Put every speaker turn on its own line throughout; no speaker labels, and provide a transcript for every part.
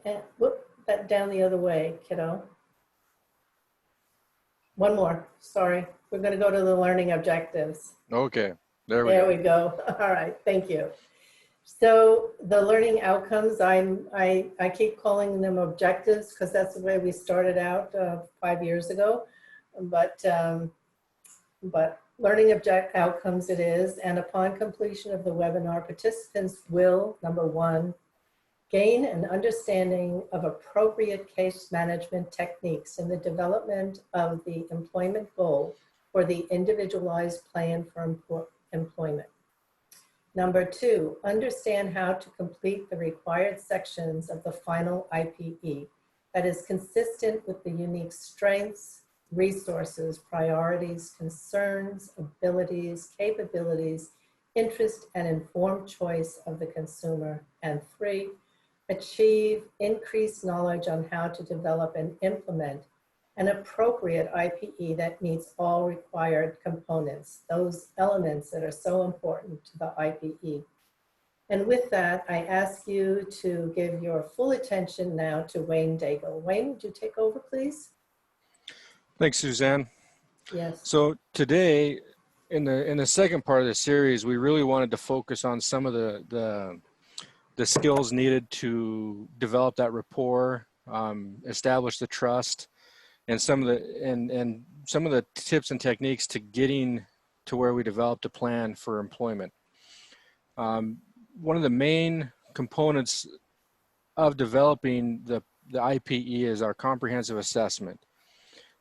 And whoop, that down the other way, kiddo. One more, sorry. We're going to go to the learning objectives.
Okay, there
we go. All right, thank you. So the learning outcomes, I keep calling them objectives because that's the way we started out 5 years ago. But learning outcomes it is. And upon completion of the webinar, participants will, number one, gain an understanding of appropriate case management techniques in the development of the employment goal or the individualized plan for employment. Number two, understand how to complete the required sections of the final IPE that is consistent with the unique strengths, resources, priorities, concerns, abilities, capabilities, interest, and informed choice of the consumer. And three, achieve increased knowledge on how to develop and implement an appropriate IPE that meets all required components, those elements that are so important to the IPE. And with that, I ask you to give your full attention now to Wayne Daigle. Wayne, would you take over, please?
Thanks, Suzanne.
Yes.
So today, in the second part of the series, we really wanted to focus on some of the skills needed to develop that rapport, establish the trust, and some of the tips and techniques to getting to where we developed a plan for employment. One of the main components of developing the IPE is our comprehensive assessment.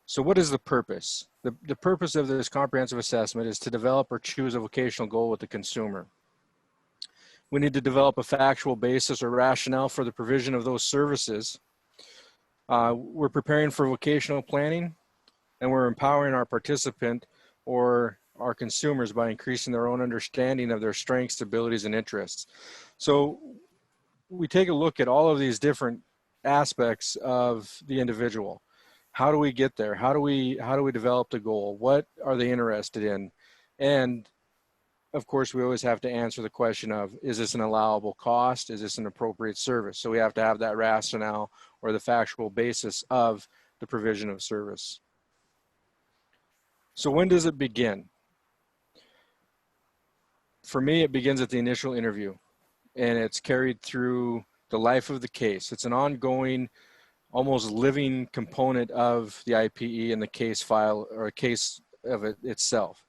So what is the purpose? The purpose of this comprehensive assessment is to develop or choose a vocational goal with the consumer. We need to develop a factual basis or rationale for the provision of those services. We're preparing for vocational planning, and we're empowering our participant or our consumers by increasing their own understanding of their strengths, abilities, and interests. So we take a look at all of these different aspects of the individual. How do we get there? How do we develop the goal? What are they interested in? And of course, we always have to answer the question of, is this an allowable cost? Is this an appropriate service? So we have to have that rationale or the factual basis of the provision of service. So when does it begin? For me, it begins at the initial interview, and it's carried through the life of the case. It's an ongoing, almost living component of the IPE and the case file or a case of it itself.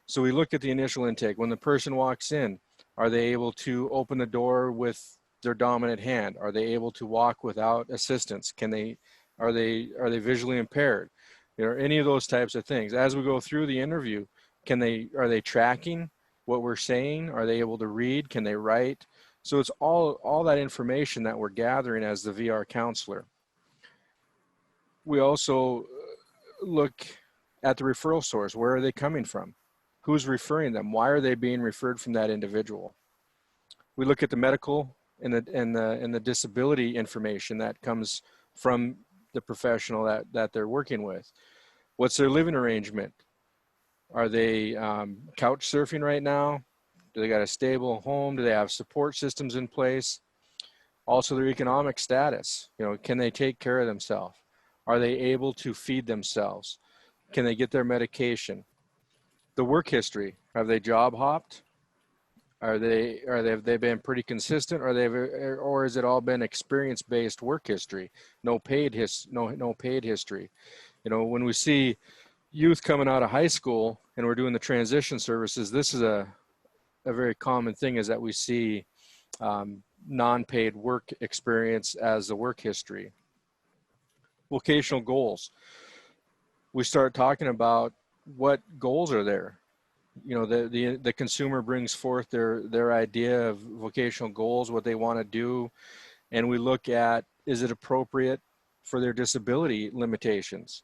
So we look at the initial intake. When the person walks in, are they able to open the door with their dominant hand? Are they able to walk without assistance? Are they visually impaired? Any of those types of things. As we go through the interview, are they tracking what we're saying? Are they able to read? Can they write? So it's all that information that we're gathering as the VR counselor. We also look at the referral source. Where are they coming from? Who's referring them? Why are they being referred from that individual? We look at the medical and the disability information that comes from the professional that they're working with. What's their living arrangement? Are they couch surfing right now? Do they got a stable home? Do they have support systems in place? Also their economic status. Can they take care of themselves? Are they able to feed themselves? Can they get their medication? The work history, have they job hopped? Have they been pretty consistent, or has it all been experience-based work history? No paid history. When we see youth coming out of high school and we're doing the transition services, this is a very common thing, is that we see non-paid work experience as the work history. Vocational goals. We start talking about what goals are there. The consumer brings forth their idea of vocational goals, what they want to do, and we look at, is it appropriate for their disability limitations?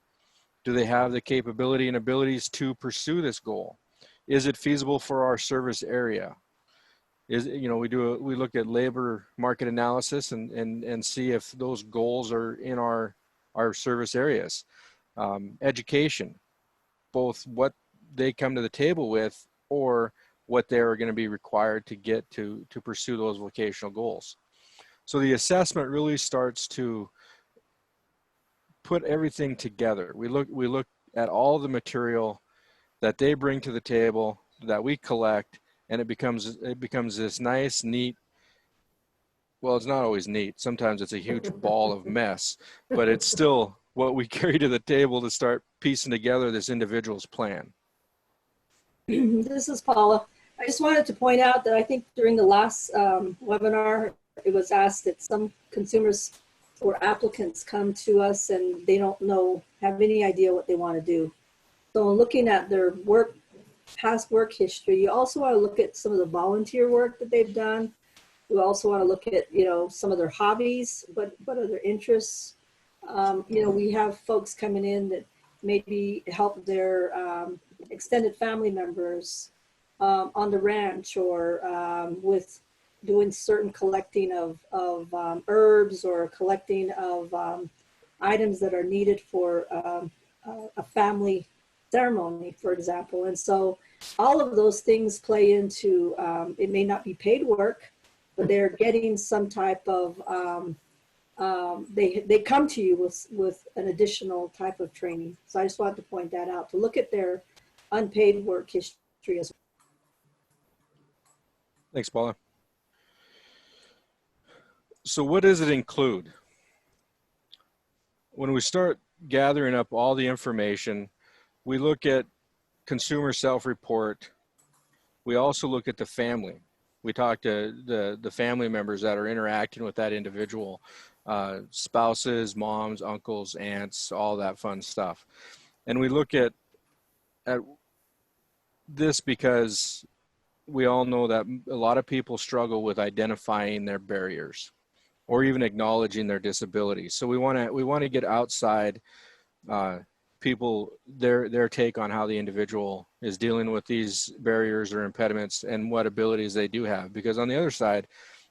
Do they have the capability and abilities to pursue this goal? Is it feasible for our service area? We look at labor market analysis and see if those goals are in our service areas. Education, both what they come to the table with or what they're going to be required to get to pursue those vocational goals. So the assessment really starts to put everything together. We look at all the material that they bring to the table, that we collect, and it becomes this nice, neat, well, it's not always neat. Sometimes it's a huge ball of mess, but it's still what we carry to the table to start piecing together this individual's plan.
This is Paula. I just wanted to point out that I think during the last webinar, it was asked that some consumers or applicants come to us and they don't have any idea what they want to do. So looking at their past work history, you also want to look at some of the volunteer work that they've done. We also want to look at, some of their hobbies, what are their interests. We have folks coming in that maybe help their extended family members on the ranch, or with doing certain collecting of herbs, or collecting of items that are needed for a family ceremony, for example. And so all of those things play into, it may not be paid work, but they're getting some type of, they come to you with an additional type of training. So I just wanted to point that out, to look at their unpaid work history as well.
Thanks, Paula. So what does it include? When we start gathering up all the information, we look at consumer self-report. We also look at the family. We talk to the family members that are interacting with that individual, spouses, moms, uncles, aunts, all that fun stuff. And we look at this because we all know that a lot of people struggle with identifying their barriers or even acknowledging their disabilities. So we want to get outside people, their take on how the individual is dealing with these barriers or impediments and what abilities they do have. Because on the other side,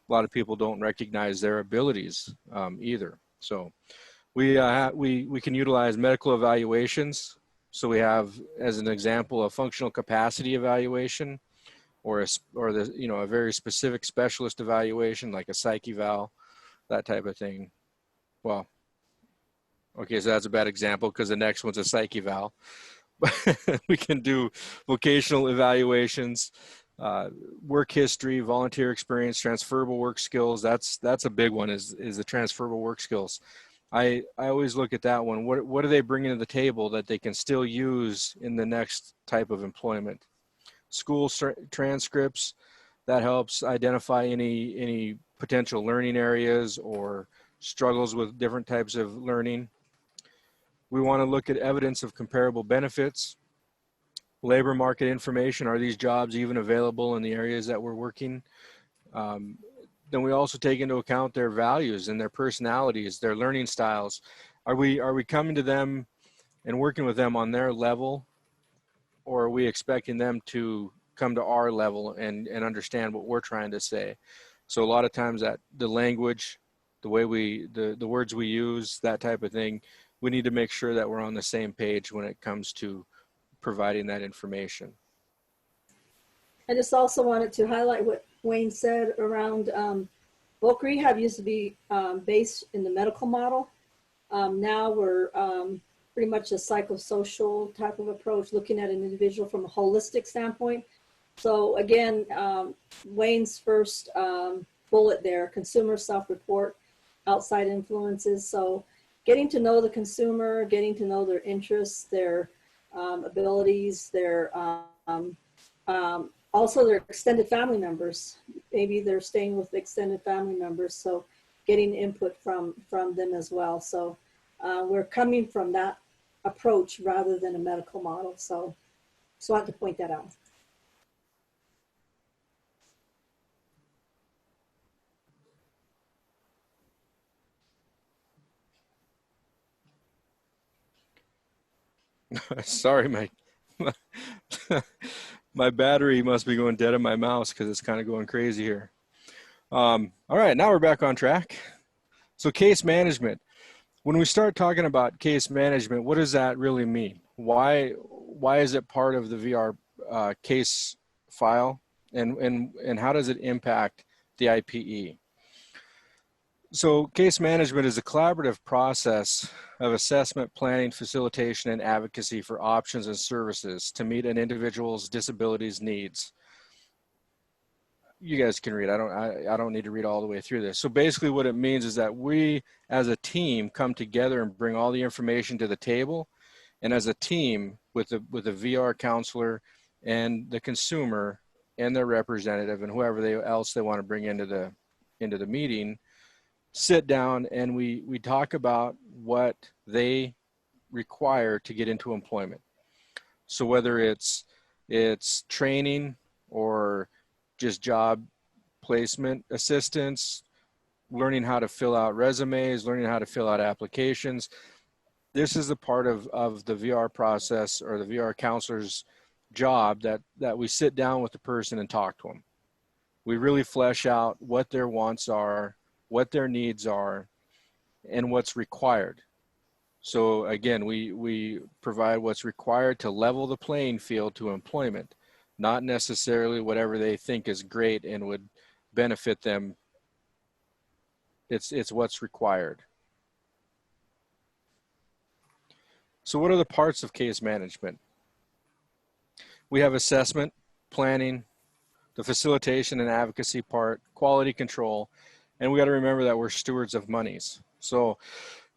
a lot of people don't recognize their abilities either. So we can utilize medical evaluations. So we have, as an example, a functional capacity evaluation, or a very specific specialist evaluation, like a psych eval, that type of thing. Well, okay, so that's a bad example because the next one's a psych eval. We can do vocational evaluations, work history, volunteer experience, transferable work skills. That's a big one, is the transferable work skills. I always look at that one. What are they bringing to the table that they can still use in the next type of employment? School transcripts, that helps identify any potential learning areas or struggles with different types of learning. We want to look at evidence of comparable benefits, labor market information. Are these jobs even available in the areas that we're working? Then we also take into account their values and their personalities, their learning styles. Are we coming to them and working with them on their level, or are we expecting them to come to our level and understand what we're trying to say? So a lot of times that the language, the way the words we use, that type of thing, we need to make sure that we're on the same page when it comes to providing that information.
I just also wanted to highlight what Wayne said around voc rehab used to be based in the medical model. Now we're pretty much a psychosocial type of approach, looking at an individual from a holistic standpoint. So again, Wayne's first bullet there, consumer self-report, outside influences. So getting to know the consumer, getting to know their interests, their abilities, their also their extended family members. Maybe they're staying with extended family members, so getting input from them as well. So we're coming from that approach rather than a medical model. So just wanted to point that out.
Sorry, my battery must be going dead on my mouse because it's kind of going crazy here. All right, now we're back on track. So case management. When we start talking about case management, what does that really mean? Why is it part of the VR case file, and how does it impact the IPE? So case management is a collaborative process of assessment, planning, facilitation, and advocacy for options and services to meet an individual's disabilities needs. You guys can read. I don't need to read all the way through this. So basically what it means is that we as a team come together and bring all the information to the table. And as a team with the VR counselor and the consumer and their representative and whoever else they want to bring into the meeting, sit down and we talk about what they require to get into employment. So whether it's training or just job placement assistance, learning how to fill out resumes, learning how to fill out applications. This is a part of the VR process or the VR counselor's job that we sit down with the person and talk to them. We really flesh out what their wants are, what their needs are, and what's required. So again, we provide what's required to level the playing field to employment, not necessarily whatever they think is great and would benefit them. It's what's required. So what are the parts of case management? We have assessment, planning, the facilitation and advocacy part, quality control, and we got to remember that we're stewards of monies. So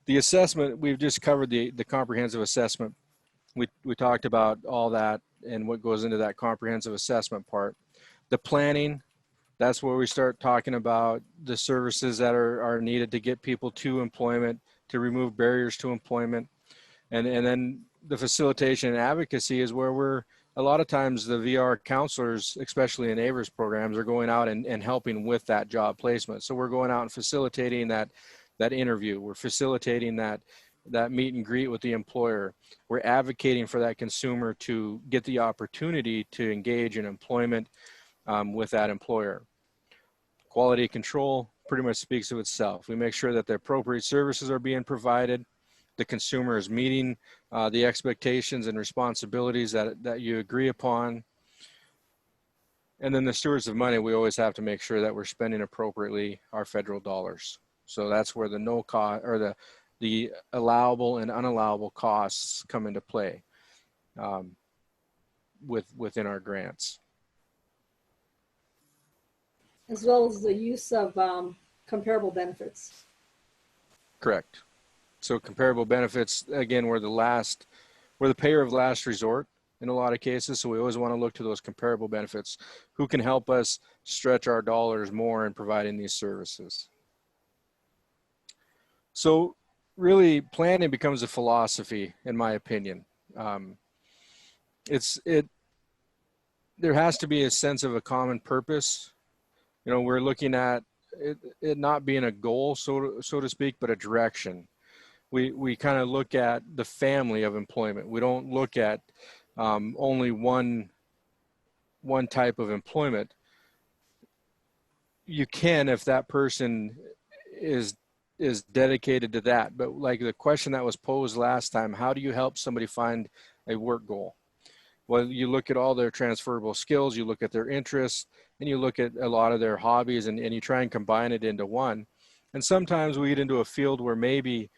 the assessment, we've just covered the comprehensive assessment. We talked about all that and what goes into that comprehensive assessment part. The planning, that's where we start talking about the services that are needed to get people to employment, to remove barriers to employment. And then the facilitation and advocacy is where a lot of times the VR counselors, especially in AIVRS programs, are going out and helping with that job placement. So we're going out and facilitating that interview. We're facilitating that meet and greet with the employer. We're advocating for that consumer to get the opportunity to engage in employment with that employer. Quality control pretty much speaks of itself. We make sure that the appropriate services are being provided. The consumer is meeting the expectations and responsibilities that you agree upon. And then the stewards of money, we always have to make sure that we're spending appropriately our federal dollars. So that's where the no cost or the allowable and unallowable costs come into play within our grants.
As well as the use of comparable benefits.
Correct. So comparable benefits, again, we're the payer of last resort in a lot of cases. So we always want to look to those comparable benefits. Who can help us stretch our dollars more in providing these services? So really planning becomes a philosophy, in my opinion. There has to be a sense of a common purpose. You know, we're looking at it not being a goal, so to speak, but a direction. We kind of look at the family of employment. We don't look at only one type of employment. You can if that person is dedicated to that. But like the question that was posed last time, how do you help somebody find a work goal? Well, you look at all their transferable skills, you look at their interests, and you look at a lot of their hobbies and you try and combine it into one. And sometimes we get into a field where maybe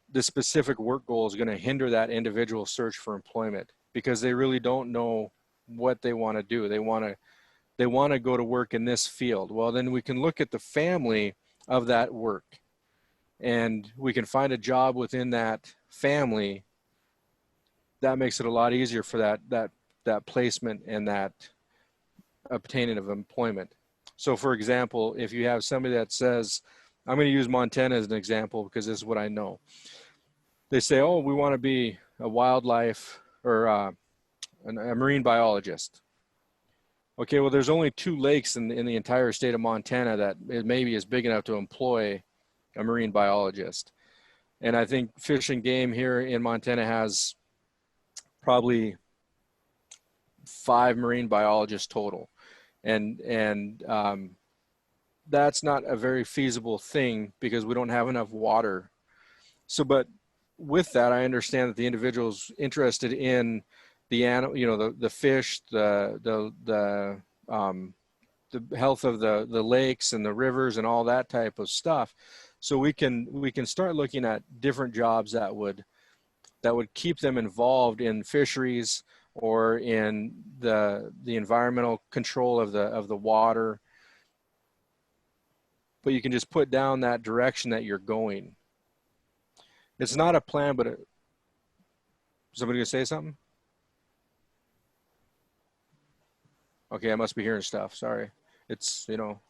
the specific work goal is going to hinder that individual search for employment because they really don't know what they want to do. They want to go to work in this field. Well, then we can look at the family of that work and we can find a job within that family. That makes it a lot easier for that placement and that obtaining of employment. So for example, if you have somebody that says, I'm going to use Montana as an example because this is what I know. They say, oh, we want to be a wildlife or a marine biologist. Okay, well, there's only 2 lakes in the entire state of Montana that maybe is big enough to employ a marine biologist. And I think Fish and Game here in Montana has probably 5 marine biologists total. And that's not a very feasible thing because we don't have enough water. So, but with that, I understand that the individual's interested in the animal, you know, the fish, the health of the lakes and the rivers and all that type of stuff. So we can start looking at different jobs that would keep them involved in fisheries or in the environmental control of the water. But you can just put down that direction that you're going. It's not a plan, but somebody gonna say something? Okay, I must be hearing stuff. Sorry. It's, you know,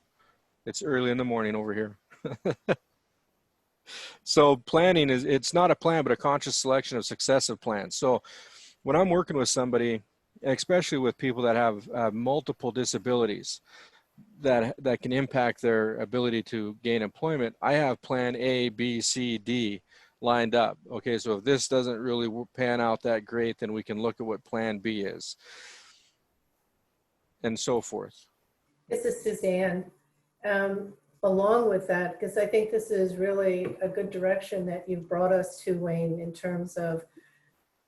it's early in the morning over here. So planning it's not a plan, but a conscious selection of successive plans. So when I'm working with somebody, especially with people that have multiple disabilities that can impact their ability to gain employment, I have plan A, B, C, D lined up. Okay, so if this doesn't really pan out that great, then we can look at what plan B is, and so forth.
This is Suzanne. Along with that, because I think this is really a good direction that you've brought us to, Wayne, in terms of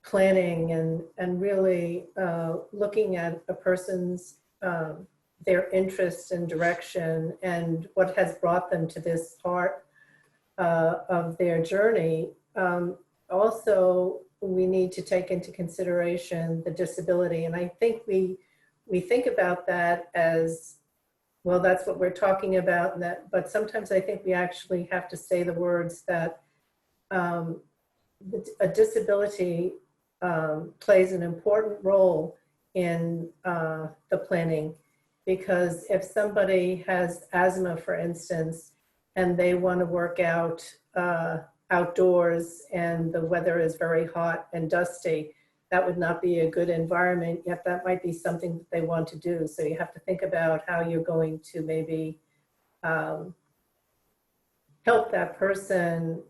planning and really looking at a person's their interests and direction and what has brought them to this part of their journey. Also, we need to take into consideration the disability, and I think we think about that as, well, that's what we're talking about, and that, but sometimes I think we actually have to say the words that a disability plays an important role in the planning, because if somebody has asthma, for instance, and they want to work out outdoors and the weather is very hot and dusty, that would not be a good environment, yet that might be something that they want to do. So you have to think about how you're going to maybe help that person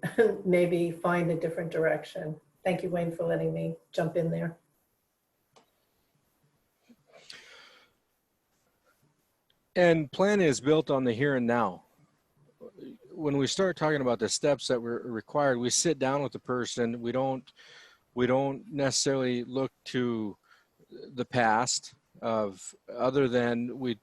maybe find a different direction. Thank you, Wayne, for letting me jump in there.
And plan is built on the here and now. When we start talking about the steps that were required, we sit down with the person. We don't necessarily look to the past other than we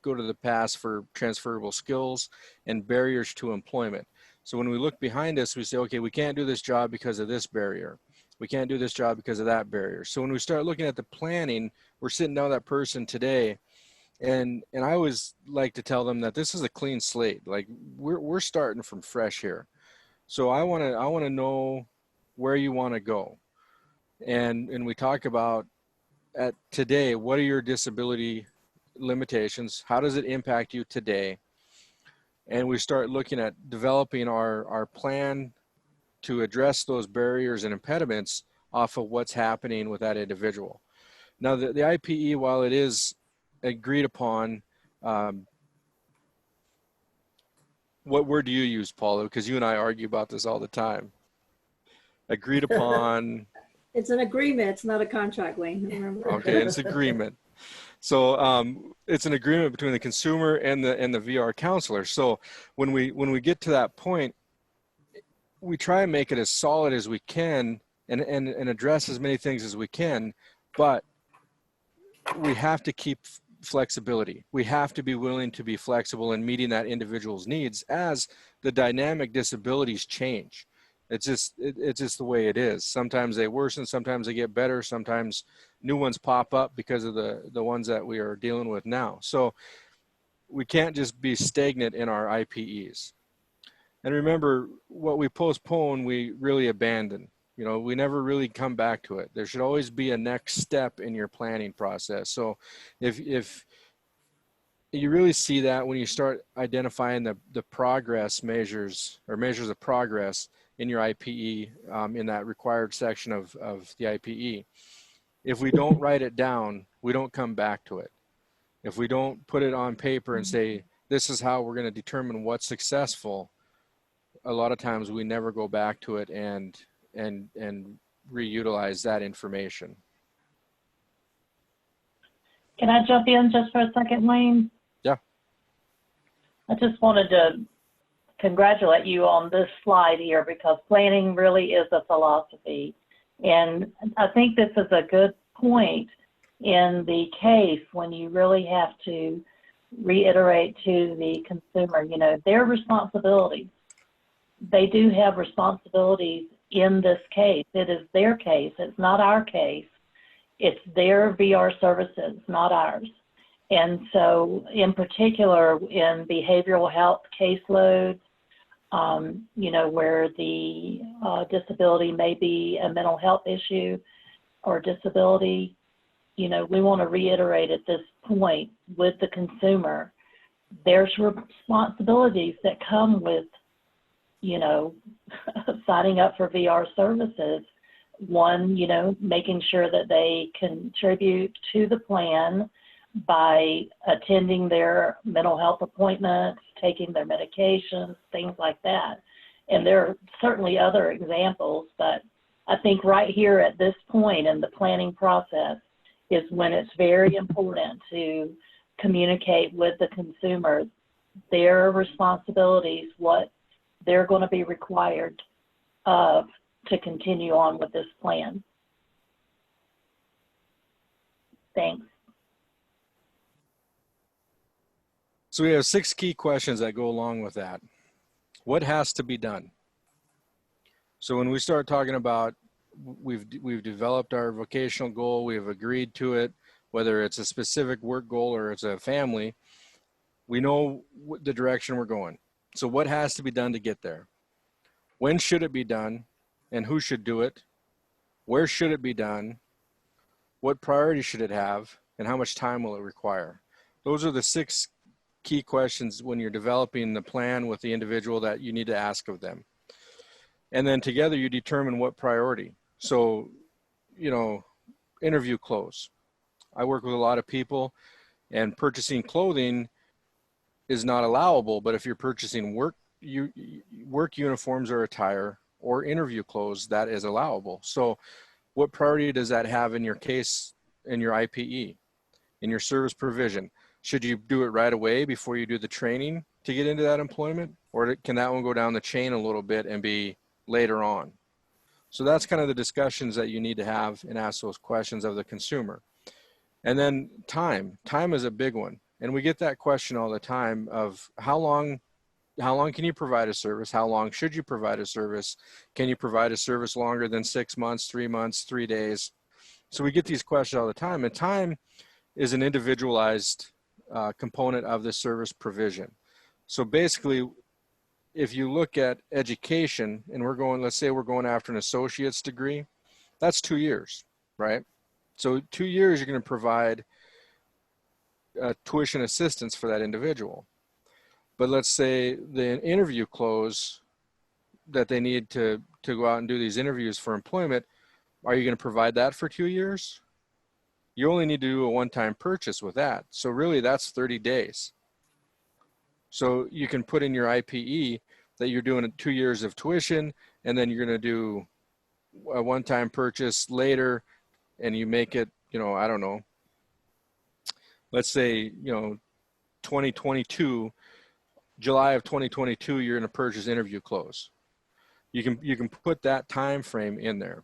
go to the past for transferable skills and barriers to employment. So when we look behind us, we say, okay, we can't do this job because of this barrier. We can't do this job because of that barrier. So when we start looking at the planning, we're sitting down with that person today. And I always like to tell them that this is a clean slate. Like we're starting from fresh here. So I want to know where you want to go. And we talk about at today, what are your disability limitations? How does it impact you today? And we start looking at developing our plan to address those barriers and impediments off of what's happening with that individual. Now the IPE, while it is agreed upon, what word do you use, Paula? Because you and I argue about this all the time. Agreed upon.
It's an agreement. It's not a contract, Wayne. Remember?
Okay, it's agreement. So it's an agreement between the consumer and the VR counselor. So when we get to that point, we try and make it as solid as we can and address as many things as we can, but we have to keep flexibility. We have to be willing to be flexible in meeting that individual's needs as the dynamic disabilities change. It's just the way it is. Sometimes they worsen, sometimes they get better, sometimes new ones pop up because of the ones that we are dealing with now. So we can't just be stagnant in our IPEs. And remember, what we postpone, we really abandon. You know, we never really come back to it. There should always be a next step in your planning process. So if you really see that when you start identifying the progress measures or measures of progress in your IPE, in that required section of the IPE. If we don't write it down, we don't come back to it. If we don't put it on paper and say, this is how we're going to determine what's successful, a lot of times we never go back to it and reutilize that information.
Can I jump in just for a second, Wayne?
Yeah.
I just wanted to congratulate you on this slide here, because planning really is a philosophy. And I think this is a good point in the case when you really have to reiterate to the consumer, you know, their responsibilities they do have responsibilities in this case. It is their case. It's not our case. It's their VR services, not ours. And so in particular, in behavioral health caseloads, you know, where the disability may be a mental health issue or disability, you know, we want to reiterate at this point with the consumer, there's responsibilities that come with, you know, signing up for VR services. One, you know, making sure that they contribute to the plan by attending their mental health appointments, taking their medications, things like that. And there are certainly other examples, but I think right here at this point in the planning process is when it's very important to communicate with the consumer their responsibilities, what they're going to be required of to continue on with this plan. Thanks.
So we have 6 key questions that go along with that. What has to be done? So when we start talking about we've developed our vocational goal, we have agreed to it, whether it's a specific work goal or it's a family, we know the direction we're going. So what has to be done to get there? When should it be done? And who should do it? Where should it be done? What priority should it have? And how much time will it require? Those are the 6 key questions when you're developing the plan with the individual that you need to ask of them. And then together you determine what priority. So, you know, interview clothes. I work with a lot of people, and purchasing clothing is not allowable, but if you're purchasing work uniforms or attire or interview clothes, that is allowable. So what priority does that have in your case, in your IPE, in your service provision? Should you do it right away before you do the training to get into that employment? Or can that one go down the chain a little bit and be later on? So that's kind of the discussions that you need to have and ask those questions of the consumer. And then time. Time is a big one. And we get that question all the time of how long can you provide a service? How long should you provide a service? Can you provide a service longer than 6 months, 3 months, 3 days? So we get these questions all the time. And time is an individualized component of the service provision. So basically, if you look at education and let's say we're going after an associate's degree, that's 2 years, right? So 2 years, you're going to provide tuition assistance for that individual. But let's say the interview close that they need to go out and do these interviews for employment, are you going to provide that for 2 years? You only need to do a one-time purchase with that. So really that's 30 days. So you can put in your IPE that you're doing 2 years of tuition, and then you're going to do a one-time purchase later, and you make it, you know, I don't know, let's say, you know, 2022, July of 2022, you're going to purchase interview close. You can put that time frame in there.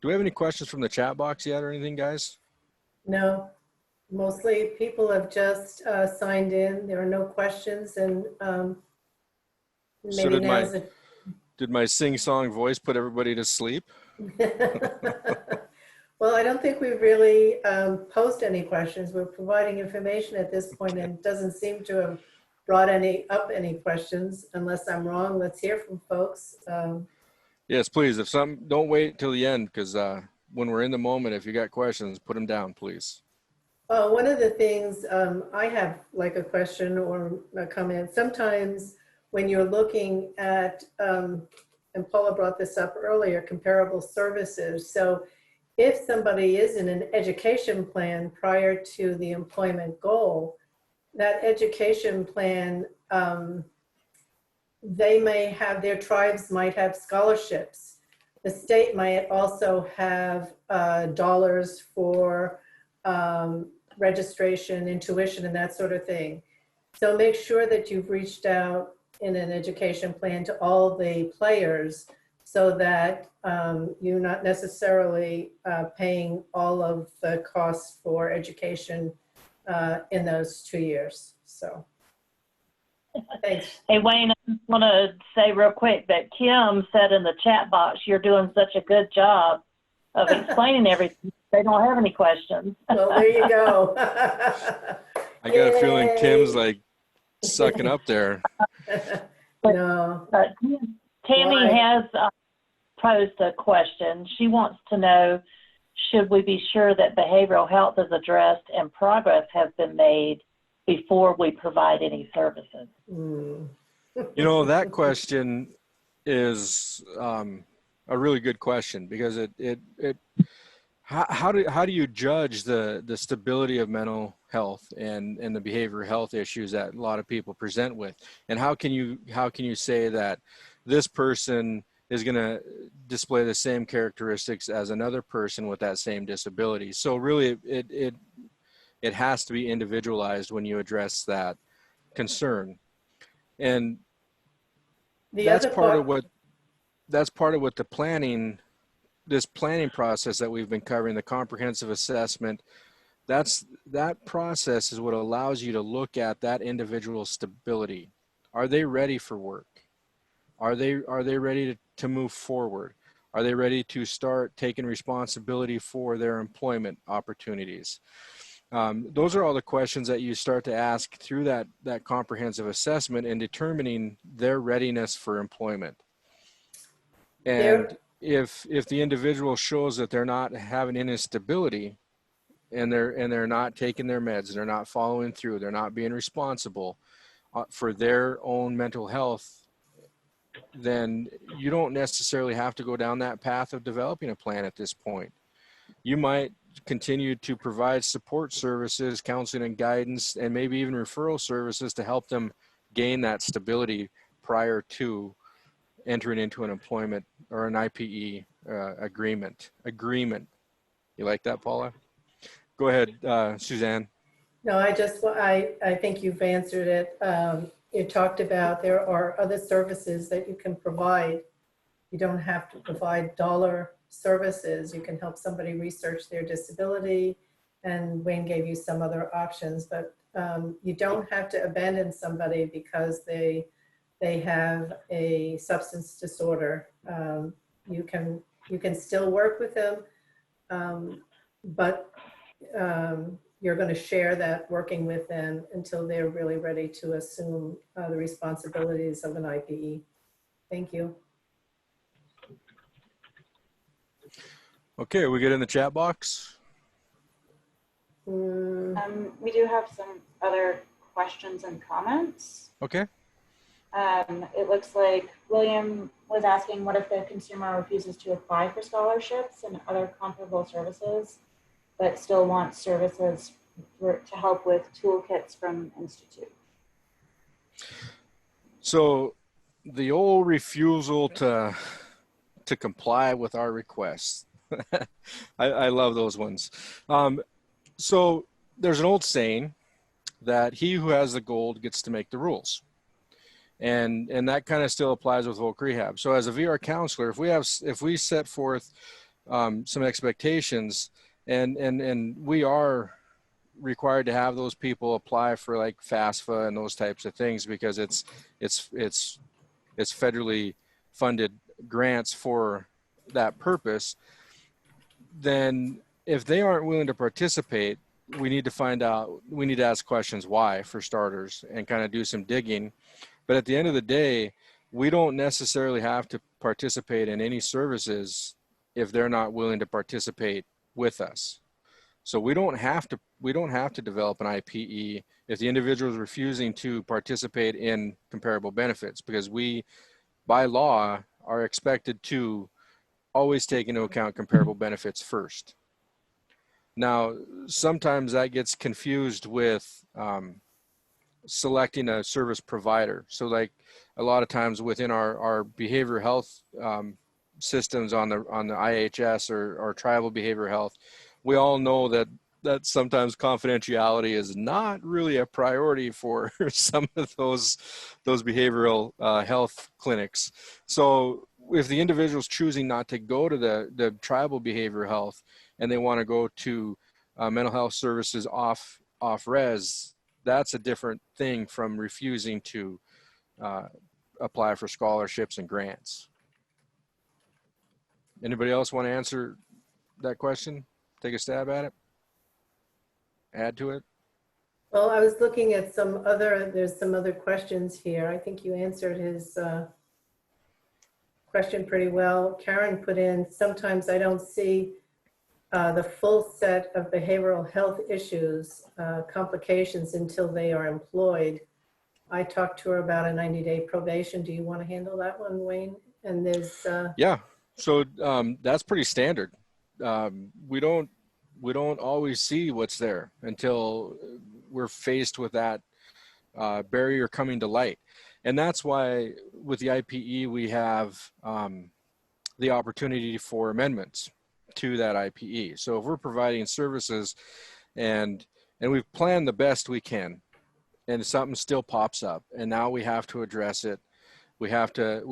Do we have any questions from the chat box yet or anything, guys?
No, mostly people have just signed in. There are no questions, and
So
maybe
did my sing-song voice put everybody to sleep?
Well, I don't think we really posed any questions. We're providing information at this point, and it doesn't seem to have brought up any questions. Unless I'm wrong, let's hear from folks.
Yes, please. Don't wait till the end, because when we're in the moment, if you got questions, put them down, please.
One of the things I have, like a question or a comment, sometimes when you're looking at, and Paula brought this up earlier, comparable services. So if somebody is in an education plan prior to the employment goal, that education plan, their tribes might have scholarships. The state might also have dollars for registration and tuition and that sort of thing. So make sure that you've reached out in an education plan to all the players so that you're not necessarily paying all of the costs for education in those 2 years. So. Thanks.
Hey, Wayne, I just want to say real quick that Kim said in the chat box, you're doing such a good job of explaining everything. They don't have any questions.
Well, there you go.
I got a feeling Tim's
Yay.
like sucking up there.
No.
Tammy
Why?
has posed a question. She wants to know, should we be sure that behavioral health is addressed and progress has been made before we provide any services?
Mm.
You know, that question is a really good question, because how do you judge the stability of mental health and the behavioral health issues that a lot of people present with, and how can you say that this person is going to display the same characteristics as another person with that same disability? So really it has to be individualized when you address that concern. And that's part of what this planning process that we've been covering, the comprehensive assessment, that process is what allows you to look at that individual stability. Are they ready for work? Are they ready to move forward? Are they ready to start taking responsibility for their employment opportunities? Those are all the questions that you start to ask through that comprehensive assessment in determining their readiness for employment. And if the individual shows that they're not having any stability, and they're not taking their meds, and they're not following through, they're not being responsible for their own mental health, then you don't necessarily have to go down that path of developing a plan at this point. You might continue to provide support services, counseling and guidance, and maybe even referral services to help them gain that stability prior to entering into an employment or an IPE agreement. You like that, Paula? Go ahead, Suzanne.
No, I think you've answered it. You talked about there are other services that you can provide. You don't have to provide dollar services. You can help somebody research their disability, and Wayne gave you some other options, but you don't have to abandon somebody because they have a substance disorder. You can still work with them, but you're going to share that working with them until they're really ready to assume the responsibilities of an IPE. Thank you.
Okay, we get in the chat box.
We do have some other questions and comments.
Okay.
It looks like William was asking, what if the consumer refuses to apply for scholarships and other comparable services, but still wants services to help with toolkits from Institute?
So the old refusal to comply with our requests. I love those ones. So there's an old saying that he who has the gold gets to make the rules. And that kind of still applies with voc rehab. So as a VR counselor, if we set forth some expectations, and we are required to have those people apply for like FAFSA and those types of things, because it's federally funded grants for that purpose, then if they aren't willing to participate, we need to ask questions why, for starters, and kind of do some digging. But at the end of the day, we don't necessarily have to participate in any services if they're not willing to participate with us. So we don't have to develop an IPE if the individual is refusing to participate in comparable benefits, because we, by law, are expected to always take into account comparable benefits first. Now, sometimes that gets confused with selecting a service provider. So like a lot of times within our behavioral health systems on the IHS or tribal behavioral health, we all know that sometimes confidentiality is not really a priority for some of those behavioral health clinics. So if the individual's choosing not to go to the tribal behavioral health and they want to go to mental health services off res, that's a different thing from refusing to apply for scholarships and grants. Anybody else want to answer that question? Take a stab at it? Add to it?
Well, I was looking at there's some other questions here. I think you answered his question pretty well. Karen put in, sometimes I don't see the full set of behavioral health issues, complications until they are employed. I talked to her about a 90-day probation. Do you want to handle that one, Wayne? And there's
Yeah, so that's pretty standard. We don't always see what's there until we're faced with that barrier coming to light. And that's why with the IPE, we have the opportunity for amendments to that IPE. So if we're providing services and we've planned the best we can, and something still pops up, and now we have to address it. We have to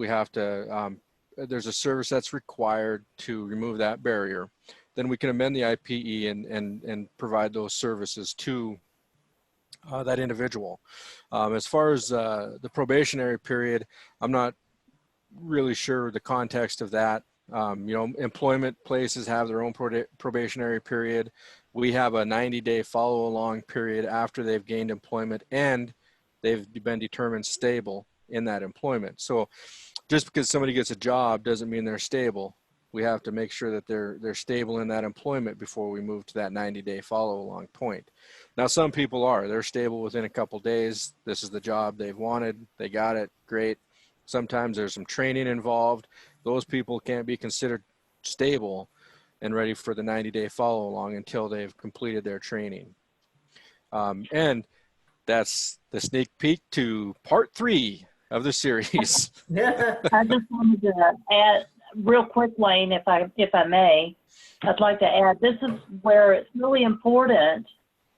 there's a service that's required to remove that barrier. Then we can amend the IPE and provide those services to that individual. As far as the probationary period, I'm not really sure the context of that. Employment places have their own probationary period. We have a 90-day follow-along period after they've gained employment and they've been determined stable in that employment. So just because somebody gets a job doesn't mean they're stable. We have to make sure that they're stable in that employment before we move to that 90-day follow-along point. Now, some people they're stable within a couple days. This is the job they've wanted. They got it. Great. Sometimes there's some training involved. Those people can't be considered stable and ready for the 90-day follow-along until they've completed their training. And that's the sneak peek to part 3 of the series.
I just wanted to add real quick, Wayne, if I may. I'd like to add, this is where it's really important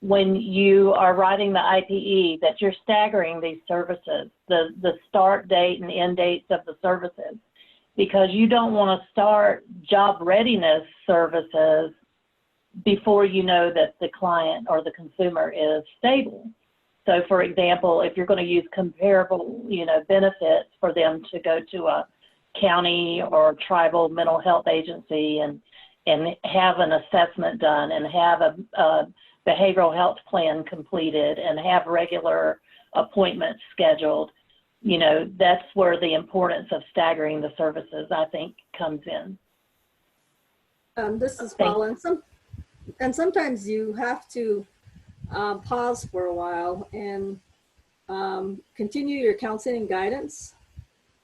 when you are writing the IPE that you're staggering these services, the start date and end dates of the services, because you don't want to start job readiness services before you know that the client or the consumer is stable. So for example, if you're going to use comparable, benefits for them to go to a county or tribal mental health agency and have an assessment done and have a behavioral health plan completed and have regular appointments scheduled, that's where the importance of staggering the services, I think, comes in.
This is Paula, and sometimes you have to pause for a while and continue your counseling and guidance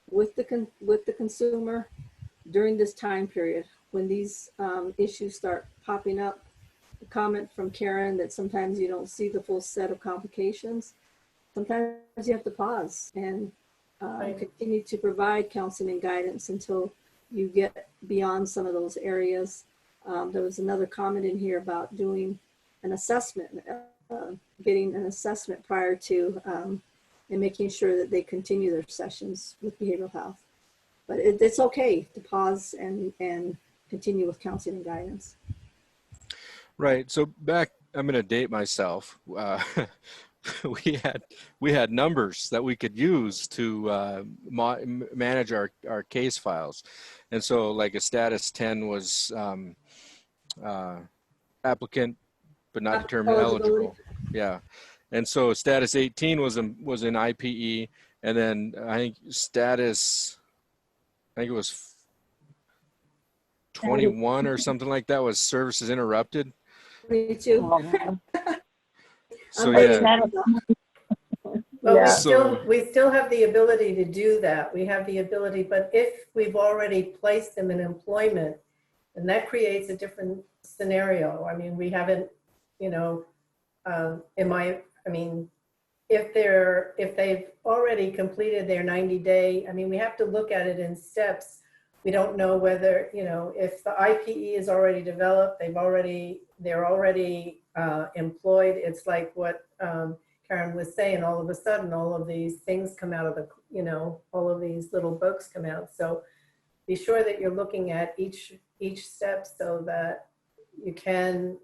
with the consumer during this time period when these issues start popping up. The comment from Karen that sometimes you don't see the full set of complications. Sometimes you have to pause and continue to provide counseling and guidance until you get beyond some of those areas. There was another comment in here about doing an assessment, getting an assessment prior to and making sure that they continue their sessions with behavioral health. But it's okay to pause and continue with counseling and guidance.
Right. So back, I'm going to date myself. We had numbers that we could use to manage our case files. And so like a status 10 was applicant, but not determined eligible. Yeah. And so status 18 was in IPE. And then I think it was 21 or something like that was services interrupted.
Me too.
So yeah.
But we still have the ability to do that. We have the ability, but if we've already placed them in employment, then that creates a different scenario. I mean, we haven't, if they've already completed their 90-day, we have to look at it in steps. We don't know whether, if the IPE is already developed, they're already employed. It's like what Karen was saying, all of a sudden, all of these things come out of all of these little books come out. So be sure that you're looking at each step so that you can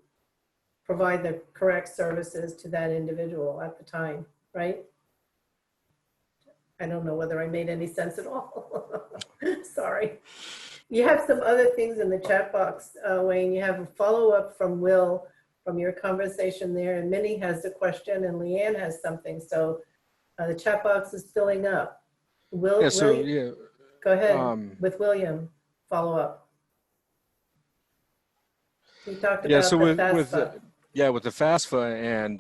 provide the correct services to that individual at the time, right? I don't know whether I made any sense at all. Sorry. You have some other things in the chat box, Wayne. You have a follow-up from Will from your conversation there, and Minnie has a question, and Leanne has something. So the chat box is filling up.
Yeah, so yeah.
Go ahead with William, follow up. He talked
Yeah,
about
so
the
with
FAFSA.
with the FAFSA and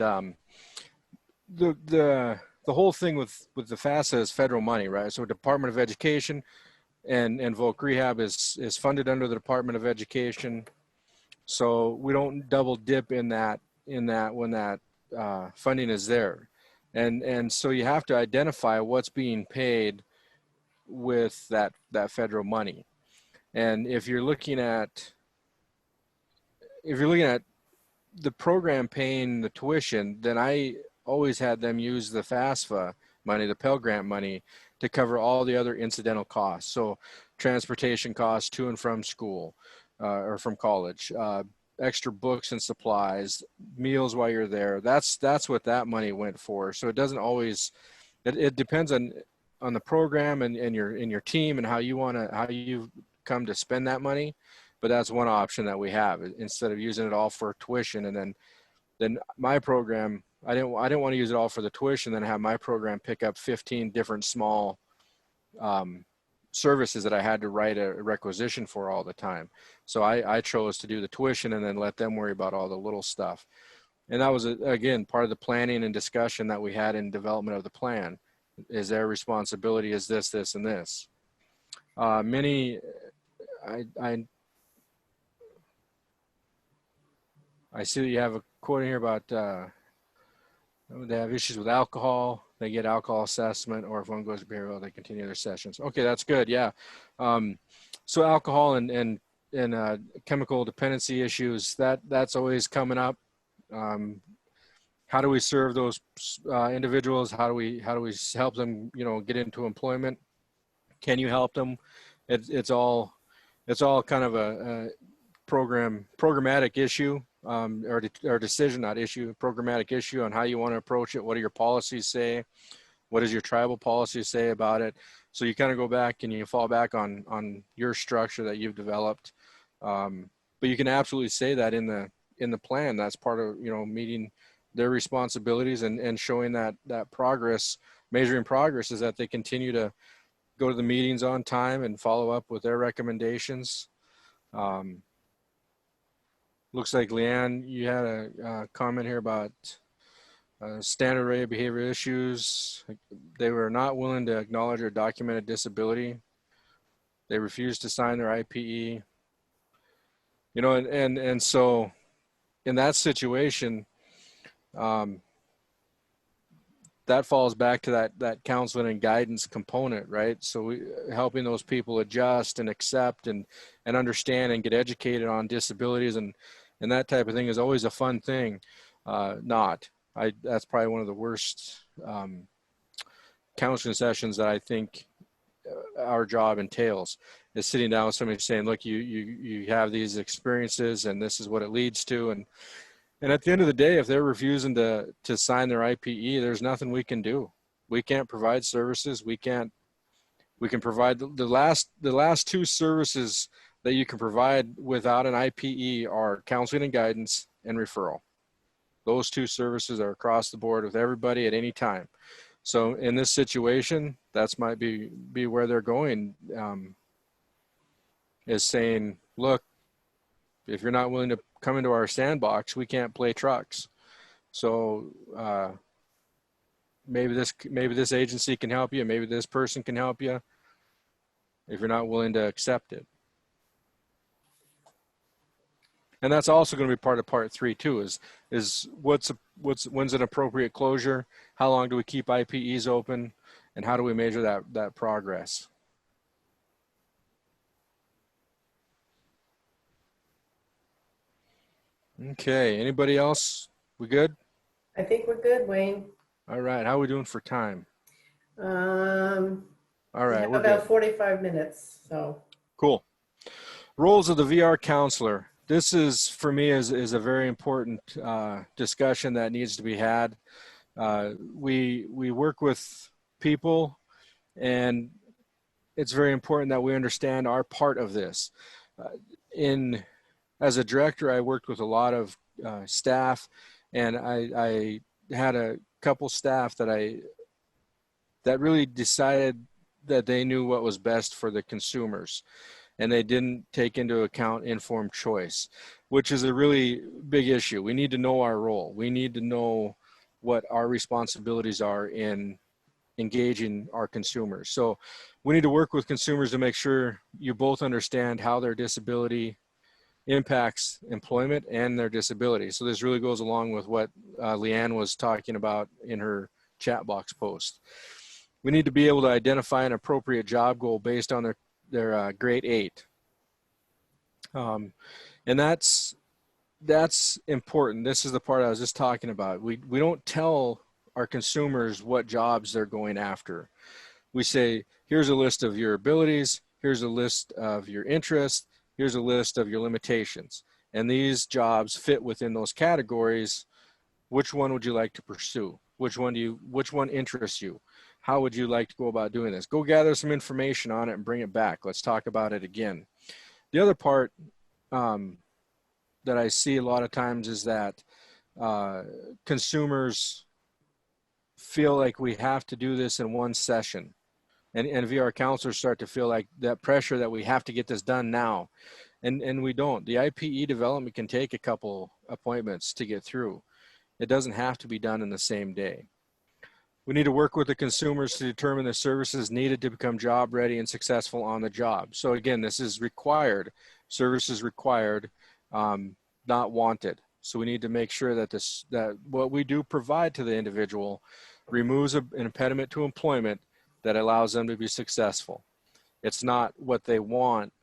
the whole thing with the FAFSA is federal money, right? So Department of Education and Voc Rehab is funded under the Department of Education. So we don't double dip in that when that funding is there. And so you have to identify what's being paid with that federal money. And if you're looking at the program paying the tuition, then I always had them use the FAFSA money, the Pell Grant money, to cover all the other incidental costs. So transportation costs to and from school or from college, extra books and supplies, meals while you're there. That's what that money went for. So it doesn't always, it depends on the program and your team and how you come to spend that money. But that's one option that we have, instead of using it all for tuition. And then my program, I didn't want to use it all for the tuition, then have my program pick up 15 different small services that I had to write a requisition for all the time. So I chose to do the tuition and then let them worry about all the little stuff. And that was, again, part of the planning and discussion that we had in development of the plan. Is their responsibility is this, this, and this. I see that you have a quote here about they have issues with alcohol. They get alcohol assessment, or if one goes to behavioral, they continue their sessions. Okay, that's good. Yeah. So alcohol and chemical dependency issues, that's always coming up. How do we serve those individuals? How do we help them, get into employment? Can you help them? It's all kind of a programmatic issue. Or decision, not issue, programmatic issue on how you want to approach it. What do your policies say? What does your tribal policy say about it? So you kind of go back and you fall back on your structure that you've developed. But you can absolutely say that in the plan. That's part of, meeting their responsibilities and showing that progress, measuring progress, is that they continue to go to the meetings on time and follow up with their recommendations. Looks like Leanne, you had a comment here about standard array of behavior issues. They were not willing to acknowledge or document a disability. They refused to sign their IPE. And so in that situation, that falls back to that counseling and guidance component, right? So helping those people adjust and accept and understand and get educated on disabilities and that type of thing is always a fun thing. That's probably one of the worst counseling sessions that I think our job entails, is sitting down with somebody saying, look, you have these experiences and this is what it leads to. And at the end of the day, if they're refusing to sign their IPE, there's nothing we can do. We can't provide services. We can provide the last two services that you can provide without an IPE are counseling and guidance and referral. Those two services are across the board with everybody at any time. So in this situation, that's might be where they're going, is saying, look, if you're not willing to come into our sandbox, we can't play trucks. So maybe this agency can help you. Maybe this person can help you, if you're not willing to accept it. And that's also going to be part of part 3 too, is when's an appropriate closure? How long do we keep IPEs open? And how do we measure that progress? Okay, anybody else? We good?
I think we're good, Wayne.
All right, how are we doing for time? All right,
we have
we're
about
good.
45 minutes, so.
Cool. Roles of the VR counselor. this is, for me, is a very important discussion that needs to be had. We work with people, and it's very important that we understand our part of this. As a director, I worked with a lot of staff, and I had a couple staff that really decided that they knew what was best for the consumers, and they didn't take into account informed choice, which is a really big issue. We need to know our role. We need to know what our responsibilities are in engaging our consumers. So we need to work with consumers to make sure you both understand how their disability impacts employment and their disability. So this really goes along with what Leanne was talking about in her chat box post. We need to be able to identify an appropriate job goal based on their grade 8. And that's important. This is the part I was just talking about. We don't tell our consumers what jobs they're going after. We say, here's a list of your abilities, here's a list of your interests, here's a list of your limitations. And these jobs fit within those categories. Which one would you like to pursue? Which one interests you? How would you like to go about doing this? Go gather some information on it and bring it back. Let's talk about it again. The other part that I see a lot of times is that consumers feel like we have to do this in one session. And VR counselors start to feel like that pressure that we have to get this done now. And we don't. The IPE development can take a couple appointments to get through. It doesn't have to be done in the same day. We need to work with the consumers to determine the services needed to become job ready and successful on the job. So again, this is required. Services required, not wanted. So we need to make sure that that what we do provide to the individual removes an impediment to employment that allows them to be successful. It's not what they want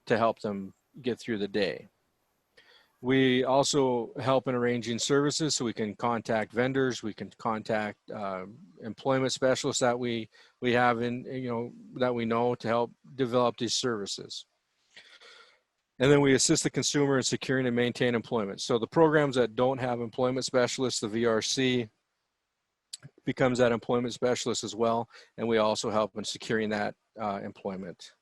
to help them get through the day. We also help in arranging services, so we can contact vendors, we can contact employment specialists that we have that we know to help develop these services. And then we assist the consumer in securing and maintain employment. So the programs that don't have employment specialists, the VRC becomes that employment specialist as well, and we also help in securing that employment.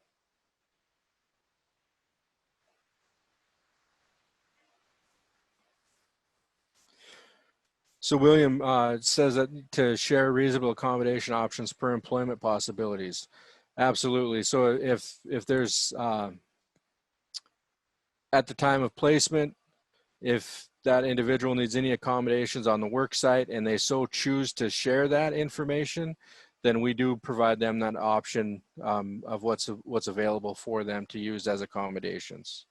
So William says that to share reasonable accommodation options per employment possibilities. Absolutely. So if there's at the time of placement, if that individual needs any accommodations on the work site and they so choose to share that information, then we do provide them that option of what's available for them to use as accommodations.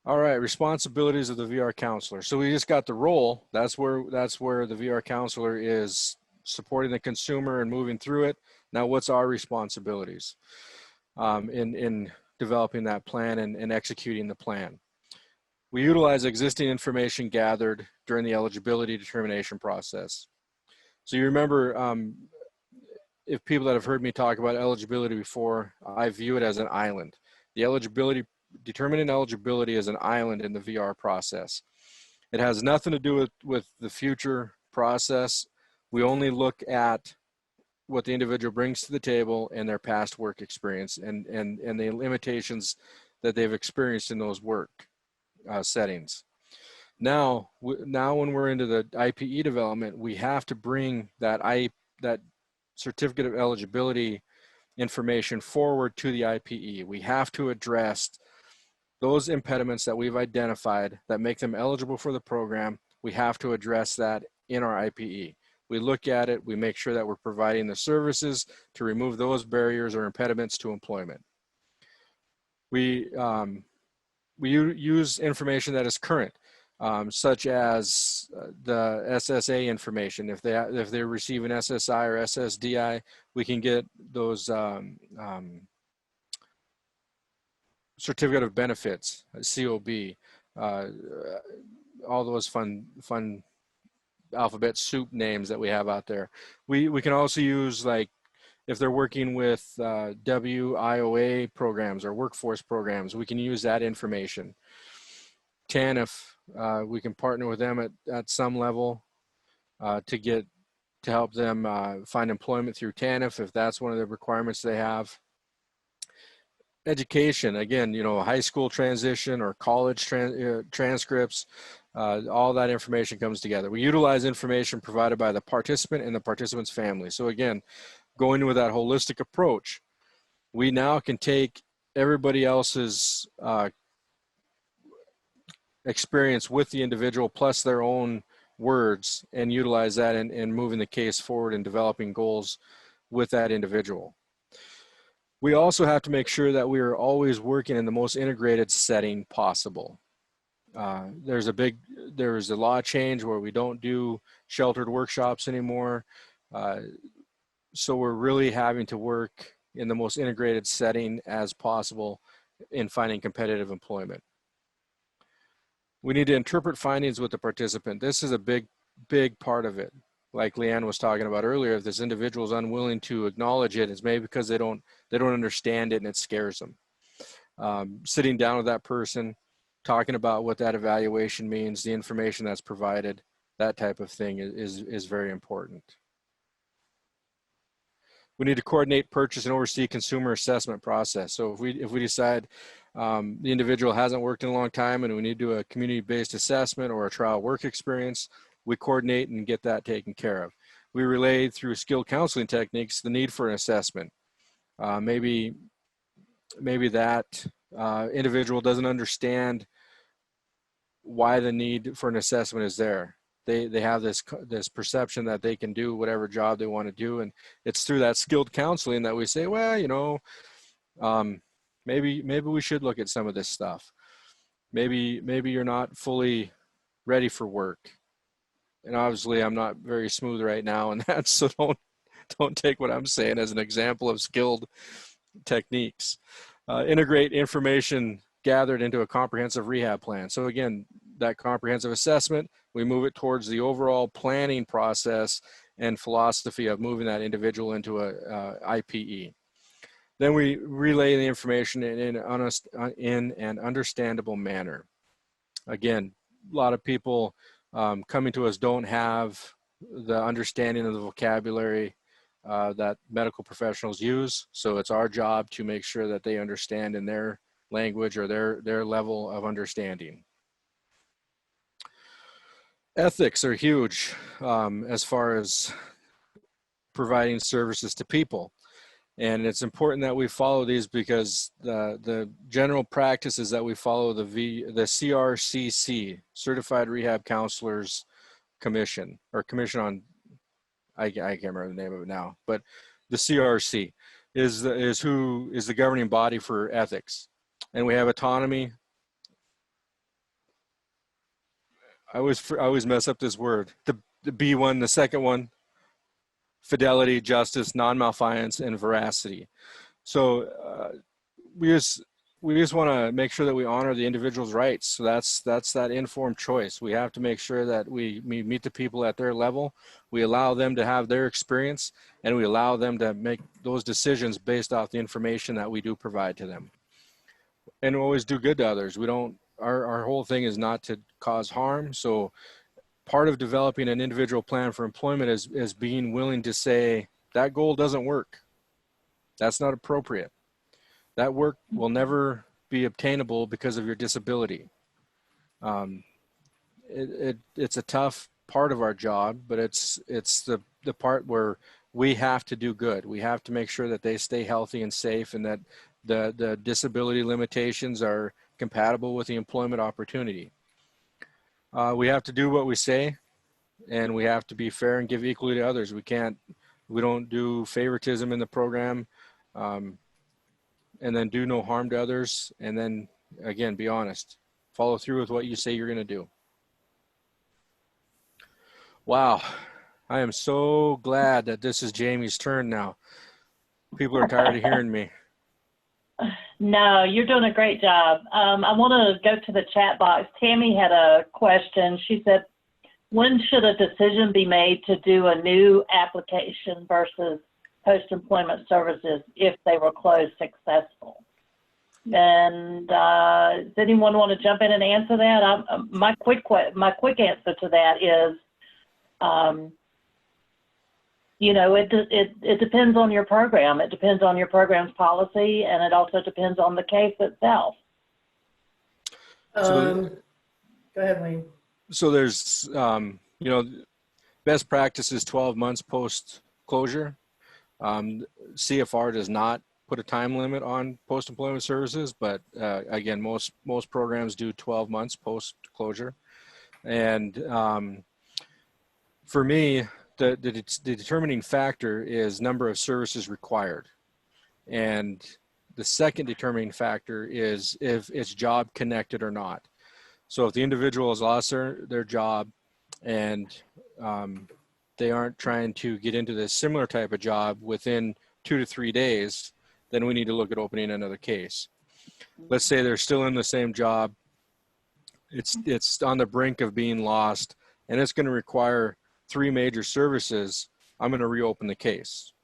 All right, responsibilities of the VR counselor. So we just got the role. That's where the VR counselor is supporting the consumer and moving through it. Now, what's our responsibilities in developing that plan and executing the plan? We utilize existing information gathered during the eligibility determination process. So you remember, if people that have heard me talk about eligibility before, I view it as an island. The determining eligibility is an island in the VR process. It has nothing to do with the future process. We only look at what the individual brings to the table and their past work experience and the limitations that they've experienced in those work settings. Now when we're into the IPE development, we have to bring that certificate of eligibility information forward to the IPE. We have to address those impediments that we've identified that make them eligible for the program. We have to address that in our IPE. We look at it, we make sure that we're providing the services to remove those barriers or impediments to employment. We use information that is current, such as the SSA information. If they receive an SSI or SSDI, we can get those certificate of benefits, COB, all those fun alphabet soup names that we have out there. We can also use like if they're working with WIOA programs or workforce programs, we can use that information. TANF, we can partner with them at some level to help them find employment through TANF if that's one of the requirements they have. Education, again, you know, high school transition or college transcripts, all that information comes together. We utilize information provided by the participant and the participant's family. So again, going with that holistic approach, we now can take everybody else's experience with the individual plus their own words and utilize that in moving the case forward and developing goals with that individual. We also have to make sure that we are always working in the most integrated setting possible. There's a law change where we don't do sheltered workshops anymore. So we're really having to work in the most integrated setting as possible in finding competitive employment. We need to interpret findings with the participant. This is a big part of it. Like Leanne was talking about earlier, if this individual is unwilling to acknowledge it, it's maybe because they don't understand it and it scares them. Sitting down with that person, talking about what that evaluation means, the information that's provided, that type of thing is very important. We need to coordinate, purchase, and oversee consumer assessment process. So if we decide the individual hasn't worked in a long time and we need to do a community-based assessment or a trial work experience, we coordinate and get that taken care of. We relay through skilled counseling techniques the need for an assessment. Maybe that individual doesn't understand why the need for an assessment is there. They have this perception that they can do whatever job they want to do, and it's through that skilled counseling that we say, well, you know, maybe we should look at some of this stuff. Maybe you're not fully ready for work. And obviously I'm not very smooth right now and that, so don't take what I'm saying as an example of skilled techniques. Integrate information gathered into a comprehensive rehab plan. So again, that comprehensive assessment, we move it towards the overall planning process and philosophy of moving that individual into a IPE. Then we relay the information in an understandable manner. Again, a lot of people coming to us don't have the understanding of the vocabulary that medical professionals use. So it's our job to make sure that they understand in their language or their level of understanding. Ethics are huge as far as providing services to people. And it's important that we follow these because the general practice is that we follow the CRCC, Certified Rehab Counselors Commission, or Commission on, I can't remember the name of it now, but the CRC is the governing body for ethics. And we have autonomy. I always mess up this word. The B one, the second one, fidelity, justice, non-malfeasance, and veracity. So we just want to make sure that we honor the individual's rights. So that's that informed choice. We have to make sure that we meet the people at their level. We allow them to have their experience, and we allow them to make those decisions based off the information that we do provide to them. And we always do good to others. We don't. Our whole thing is not to cause harm. So part of developing an individual plan for employment is being willing to say that goal doesn't work. That's not appropriate. That work will never be obtainable because of your disability. It's a tough part of our job, but it's the part where we have to do good. We have to make sure that they stay healthy and safe, and that the disability limitations are compatible with the employment opportunity. We have to do what we say, and we have to be fair and give equally to others. We don't do favoritism in the program, and then do no harm to others. And then again, be honest, follow through with what you say you're going to do. Wow. I am so glad that this is Jamie's turn now. People are tired of hearing me.
No, you're doing a great job. I want to go to the chat box. Tammy had a question. She said, when should a decision be made to do a new application versus post-employment services if they were closed successful. And does anyone want to jump in and answer that? My quick answer to that is, you know, it depends on your program. It depends on your program's policy, and it also depends on the case itself.
Go ahead, Wayne.
So there's, you know, best practice is 12 months post-closure. CFR does not put a time limit on post-employment services, but again, most programs do 12 months post-closure. And for me, the determining factor is number of services required. And the second determining factor is if it's job connected or not. So if the individual has lost their job and they aren't trying to get into this similar type of job within 2 to 3 days, then we need to look at opening another case. Let's say they're still in the same job. It's on the brink of being lost, and it's going to require 3 major services. I'm going to reopen the case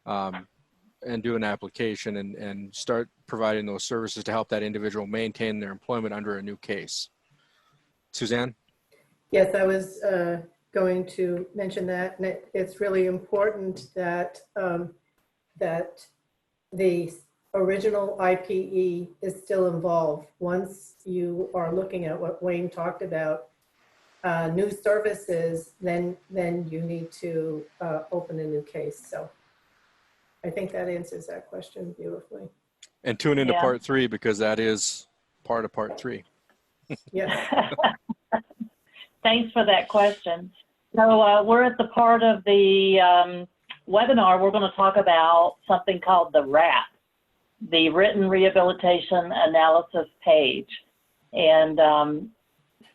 and do an application and start providing those services to help that individual maintain their employment under a new case. Suzanne?
Yes, I was going to mention that, and it's really important that that the original IPE is still involved. Once you are looking at what Wayne talked about, new services, then you need to open a new case. So I think that answers that question beautifully.
And tune into part 3, because that is part of part 3.
Yes.
Thanks for that question. So we're at the part of the webinar. We're going to talk about something called the RAP, the Written Rehabilitation Analysis Page. And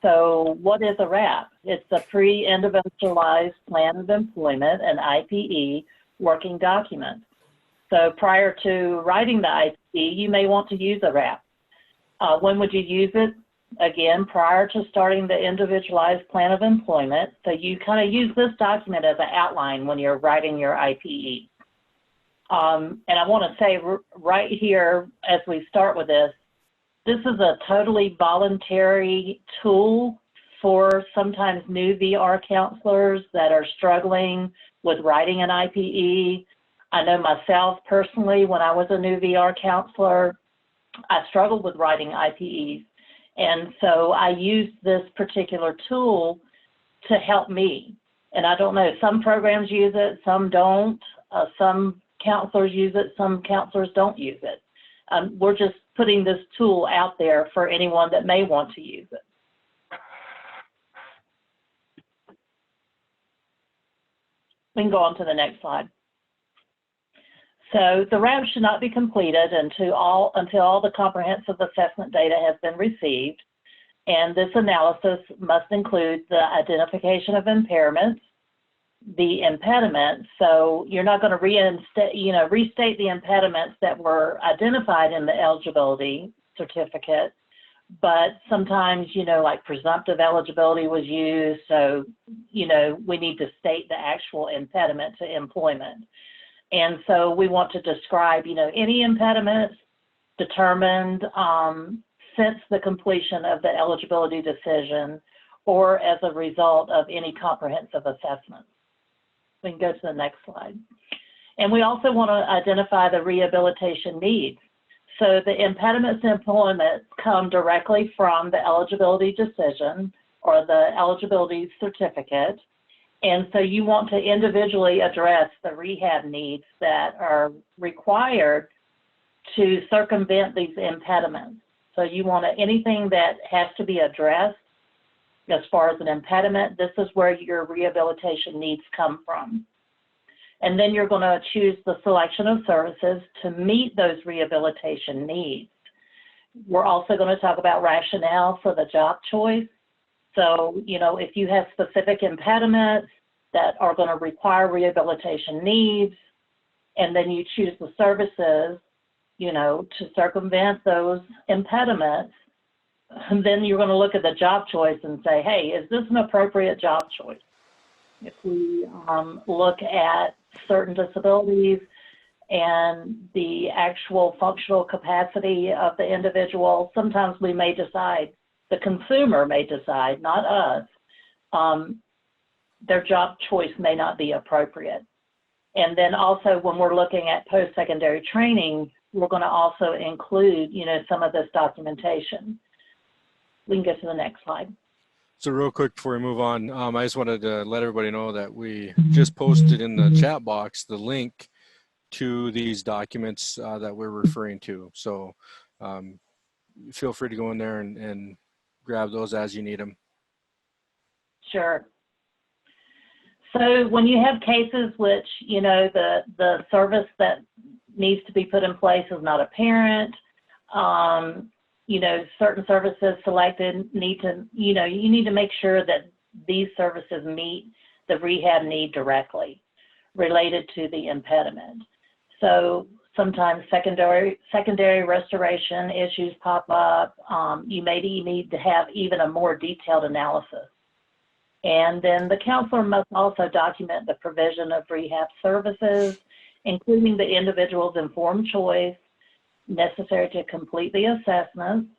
so what is a RAP? It's a Pre-Individualized Plan of Employment, an IPE working document. So prior to writing the IPE, you may want to use a RAP. When would you use it? Again, prior to starting the Individualized Plan of Employment. So you kind of use this document as an outline when you're writing your IPE. And I want to say right here, as we start with this is a totally voluntary tool for sometimes new VR counselors that are struggling with writing an IPE. I know myself personally, when I was a new VR counselor, I struggled with writing IPEs. And so I used this particular tool to help me. And I don't know, some programs use it, some don't. Some counselors use it, some counselors don't use it. We're just putting this tool out there for anyone that may want to use it. We can go on to the next slide. So the RAP should not be completed until all the comprehensive assessment data has been received. And this analysis must include the identification of impairments, the impediments. So you're not going to restate the impediments that were identified in the eligibility certificate, but sometimes, like presumptive eligibility was used. So, we need to state the actual impediment to employment. And so we want to describe, any impediments determined since the completion of the eligibility decision or as a result of any comprehensive assessment. We can go to the next slide. And we also want to identify the rehabilitation needs. So the impediments to employment come directly from the eligibility decision or the eligibility certificate. And so you want to individually address the rehab needs that are required to circumvent these impediments. So you want anything that has to be addressed as far as an impediment, this is where your rehabilitation needs come from. And then you're going to choose the selection of services to meet those rehabilitation needs. We're also going to talk about rationale for the job choice. So, if you have specific impediments that are going to require rehabilitation needs, and then you choose the services, to circumvent those impediments, and then you're going to look at the job choice and say, hey, is this an appropriate job choice? If we look at certain disabilities and the actual functional capacity of the individual, sometimes we may decide, the consumer may decide, not us, their job choice may not be appropriate. And then also when we're looking at post-secondary training, we're going to also include, you know, some of this documentation. We can get to the next slide.
So real quick before we move on, I just wanted to let everybody know that we just posted in the chat box the link to these documents that we're referring to. So feel free to go in there and grab those as you need them.
Sure. So when you have cases which, you know, the service that needs to be put in place is not apparent, you know, certain services selected need to, you know, you need to make sure that these services meet the rehab need directly related to the impediment. So sometimes secondary restoration issues pop up. You maybe need to have even a more detailed analysis. And then the counselor must also document the provision of rehab services, including the individual's informed choice necessary to complete the assessments,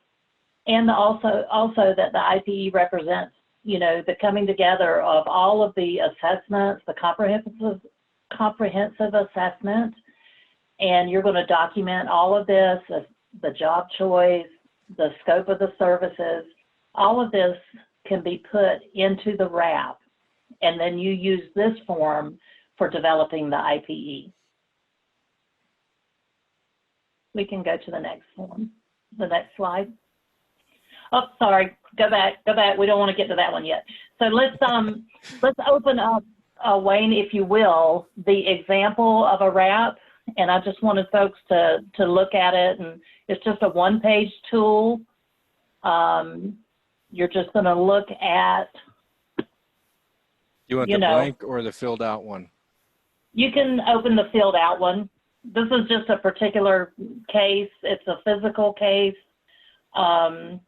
and also that the IPE represents, you know, the coming together of all of the assessments, the comprehensive assessment, and you're going to document all of this, the job choice, the scope of the services. All of this can be put into the RAP, and then you use this form for developing the IPE. We can go to the next one, the next slide. Oh, sorry, go back. We don't want to get to that one yet. So let's open up, Wayne, if you will, the example of a RAP. And I just wanted folks to look at it, and it's just a one-page tool. You're just going to look at.
You want the blank or the filled out one?
You can open the filled out one. This is just a particular case. It's a physical case. I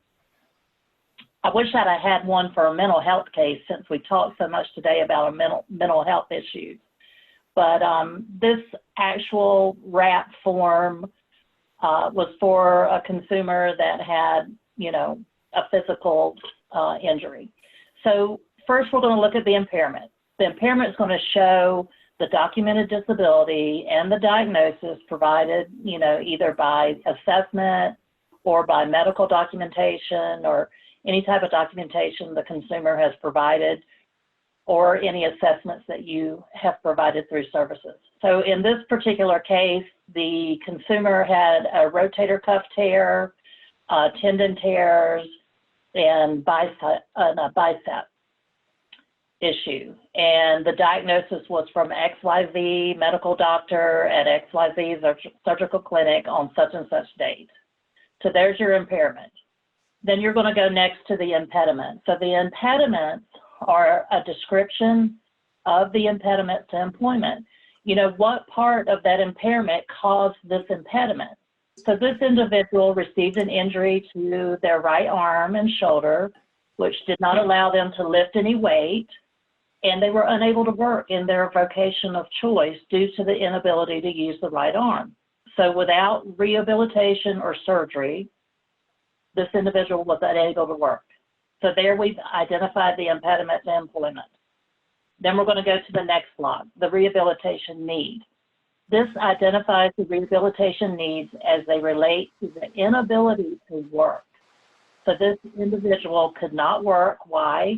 wish that I had one for a mental health case, since we talked so much today about our mental health issues. But this actual RAP form was for a consumer that had, you know, a physical injury. So first we're going to look at the impairment. The impairment is going to show the documented disability and the diagnosis provided, you know, either by assessment or by medical documentation or any type of documentation the consumer has provided, or any assessments that you have provided through services. So in this particular case, the consumer had a rotator cuff tear, tendon tears, and a bicep issue. And the diagnosis was from XYZ medical doctor at XYZ surgical clinic on such and such date. So there's your impairment. Then you're going to go next to the impediment. So the impediments are a description of the impediment to employment. You know, what part of that impairment caused this impediment? So this individual received an injury to their right arm and shoulder, which did not allow them to lift any weight, and they were unable to work in their vocation of choice due to the inability to use the right arm. So without rehabilitation or surgery, this individual was unable to work. So there we've identified the impediment to employment. Then we're going to go to the next block, the rehabilitation need. This identifies the rehabilitation needs as they relate to the inability to work. So this individual could not work. Why?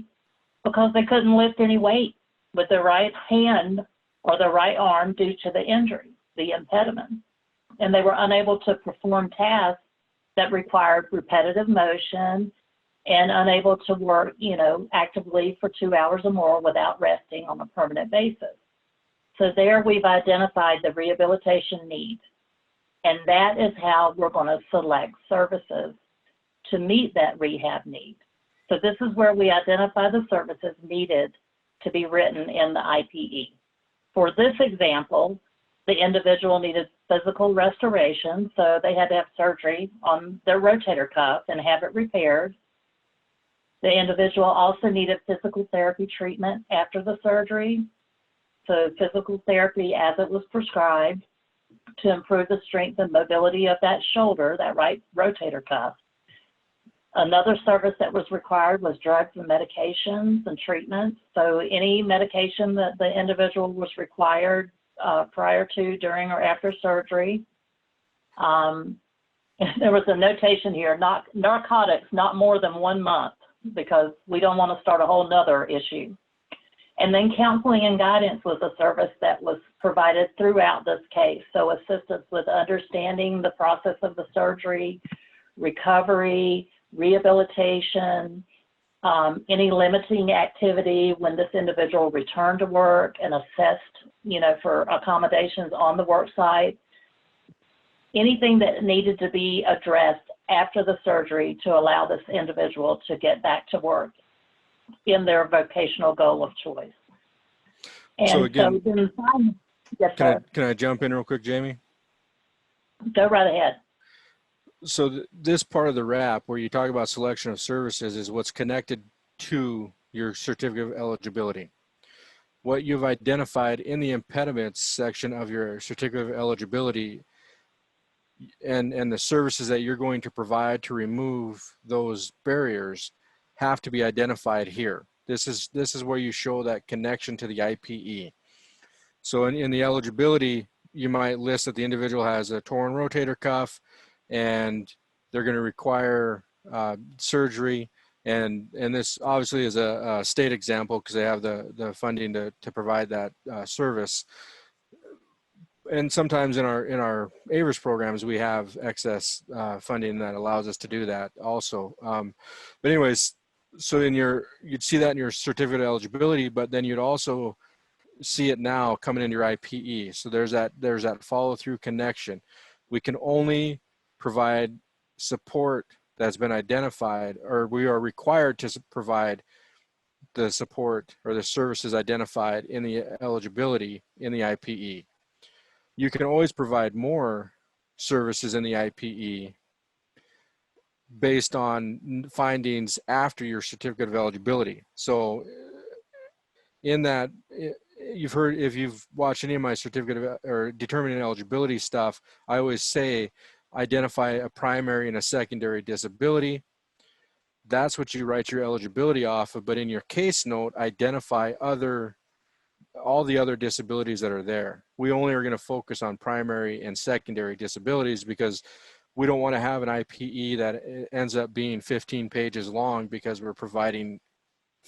Because they couldn't lift any weight with their right hand or their right arm due to the injury, the impediment. And they were unable to perform tasks that required repetitive motion and unable to work, you know, actively for 2 hours or more without resting on a permanent basis. So there we've identified the rehabilitation need. And that is how we're going to select services to meet that rehab need. So this is where we identify the services needed to be written in the IPE. For this example, the individual needed physical restoration, so they had to have surgery on their rotator cuff and have it repaired. The individual also needed physical therapy treatment after the surgery. So physical therapy as it was prescribed to improve the strength and mobility of that shoulder, that right rotator cuff. Another service that was required was drugs and medications and treatments. So any medication that the individual was required prior to, during, or after surgery. There was a notation here, narcotics, not more than 1 month, because we don't want to start a whole nother issue. And then counseling and guidance was a service that was provided throughout this case. So assistance with understanding the process of the surgery, recovery, rehabilitation, any limiting activity when this individual returned to work, and assessed, for accommodations on the work site. Anything that needed to be addressed after the surgery to allow this individual to get back to work in their vocational goal of choice. And
so again,
then finally, yes, sir.
Can I jump in real quick, Jamie?
Go right ahead.
So this part of the wrap where you talk about selection of services is what's connected to your certificate of eligibility. What you've identified in the impediments section of your certificate of eligibility and the services that you're going to provide to remove those barriers have to be identified here. This is where you show that connection to the IPE. So in the eligibility, you might list that the individual has a torn rotator cuff and they're going to require surgery. And this obviously is a state example because they have the funding to provide that service. And sometimes in our AIVRS programs, we have excess funding that allows us to do that also. But anyways, so you'd see that in your certificate of eligibility, but then you'd also see it now coming into your IPE. So there's that follow through connection. We can only provide support that's been identified, or we are required to provide the support or the services identified in the eligibility in the IPE. You can always provide more services in the IPE based on findings after your certificate of eligibility. So in that, you've heard, if you've watched any of my certificate of, or determining eligibility stuff, I always say identify a primary and a secondary disability. That's what you write your eligibility off of, but in your case note, identify all the other disabilities that are there. We only are going to focus on primary and secondary disabilities because we don't want to have an IPE that ends up being 15 pages long because we're providing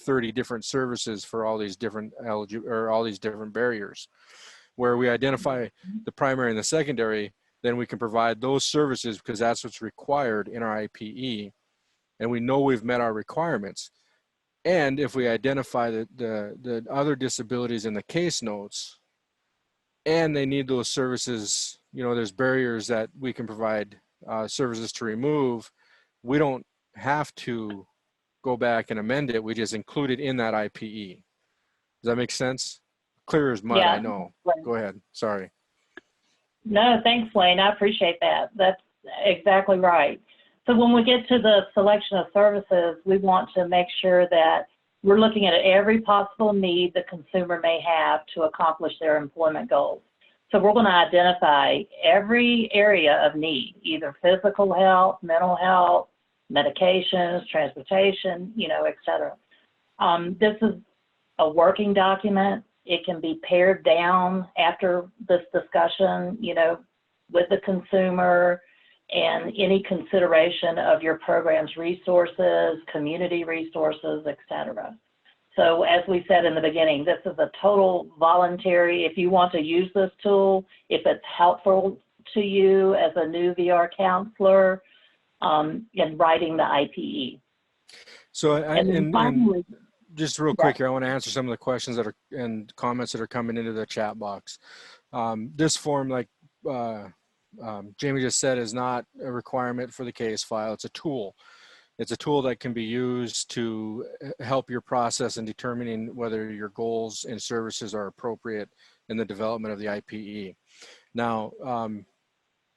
30 different services for all these different all these different barriers. Where we identify the primary and the secondary, then we can provide those services because that's what's required in our IPE, and we know we've met our requirements. And if we identify the other disabilities in the case notes and they need those services, there's barriers that we can provide services to remove, we don't have to go back and amend it. We just include it in that IPE. Does that make sense? Clear as mud, yeah. I know.
Right.
Go ahead. Sorry.
No, thanks, Wayne. I appreciate that. That's exactly right. So when we get to the selection of services, we want to make sure that we're looking at every possible need the consumer may have to accomplish their employment goals. So we're going to identify every area of need, either physical health, mental health, medications, transportation, et cetera. This is a working document. It can be pared down after this discussion, with the consumer, and any consideration of your program's resources, community resources, et cetera. So as we said in the beginning, this is a total voluntary. If you want to use this tool, if it's helpful to you as a new VR counselor in writing the IPE.
So
finally,
just real quick here, I want to answer some of the questions that are and comments that are coming into the chat box. This form, like Jamie just said, is not a requirement for the case file. It's a tool. It's a tool that can be used to help your process in determining whether your goals and services are appropriate in the development of the IPE. Now,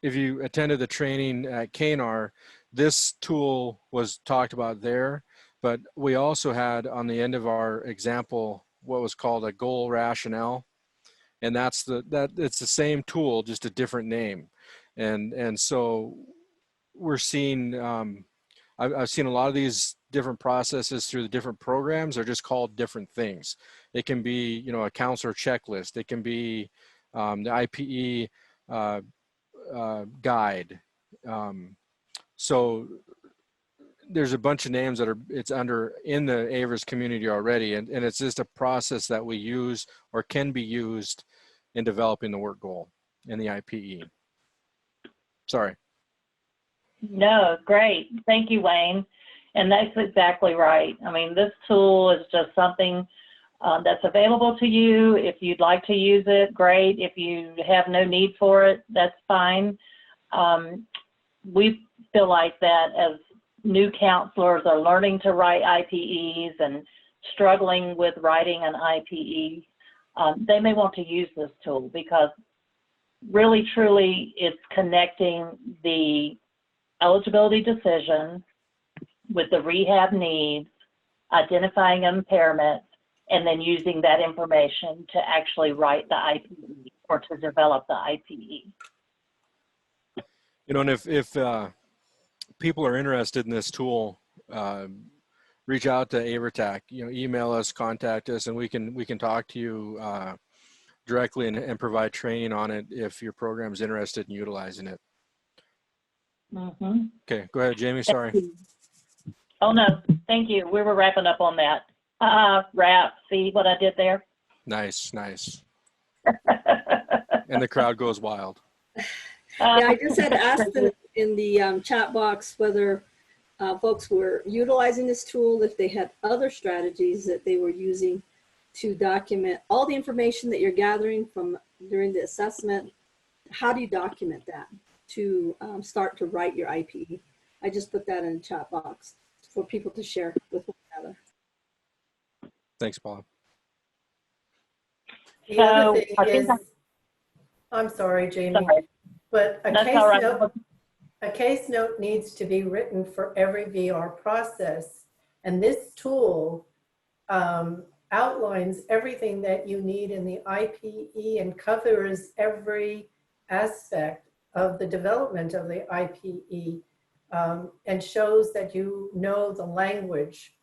if you attended the training at CANAR, this tool was talked about there, but we also had on the end of our example what was called a goal rationale. And it's the same tool, just a different name. And so we're seeing, I've seen a lot of these different processes through the different programs are just called different things. It can be, you know, a counselor checklist. It can be the IPE guide. So there's a bunch of names that are in the AIVRS community already, and it's just a process that we use or can be used in developing the work goal in the IPE. Sorry.
No, great. Thank you, Wayne. And that's exactly right. I mean, this tool is just something that's available to you. If you'd like to use it, great. If you have no need for it, that's fine. We feel like that as new counselors are learning to write IPEs and struggling with writing an IPE, they may want to use this tool because really, truly, it's connecting the eligibility decision with the rehab needs, identifying impairments, and then using that information to actually write the IPE or to develop the IPE.
You know, and if people are interested in this tool, reach out to AIVRTAC, you know, email us, contact us, and we can talk to you directly and provide training on it if your program is interested in utilizing it.
Mm-hmm.
Okay, go ahead, Jamie, sorry.
Oh, no, thank you. We were wrapping up on that. Wrap, see what I did there?
Nice, nice. And the crowd goes wild.
Yeah, I just had asked in the chat box whether folks were utilizing this tool, if they had other strategies that they were using to document all the information that you're gathering from during the assessment. How do you document that to start to write your IPE? I just put that in the chat box for people to share with one another.
Thanks, Paula.
The other thing
I think
is, I'm sorry, Jamie,
sorry.
but
That's all right.
a case note needs to be written for every VR process. And this tool outlines everything that you need in the IPE and covers every aspect of the development of the IPE and shows that you know the language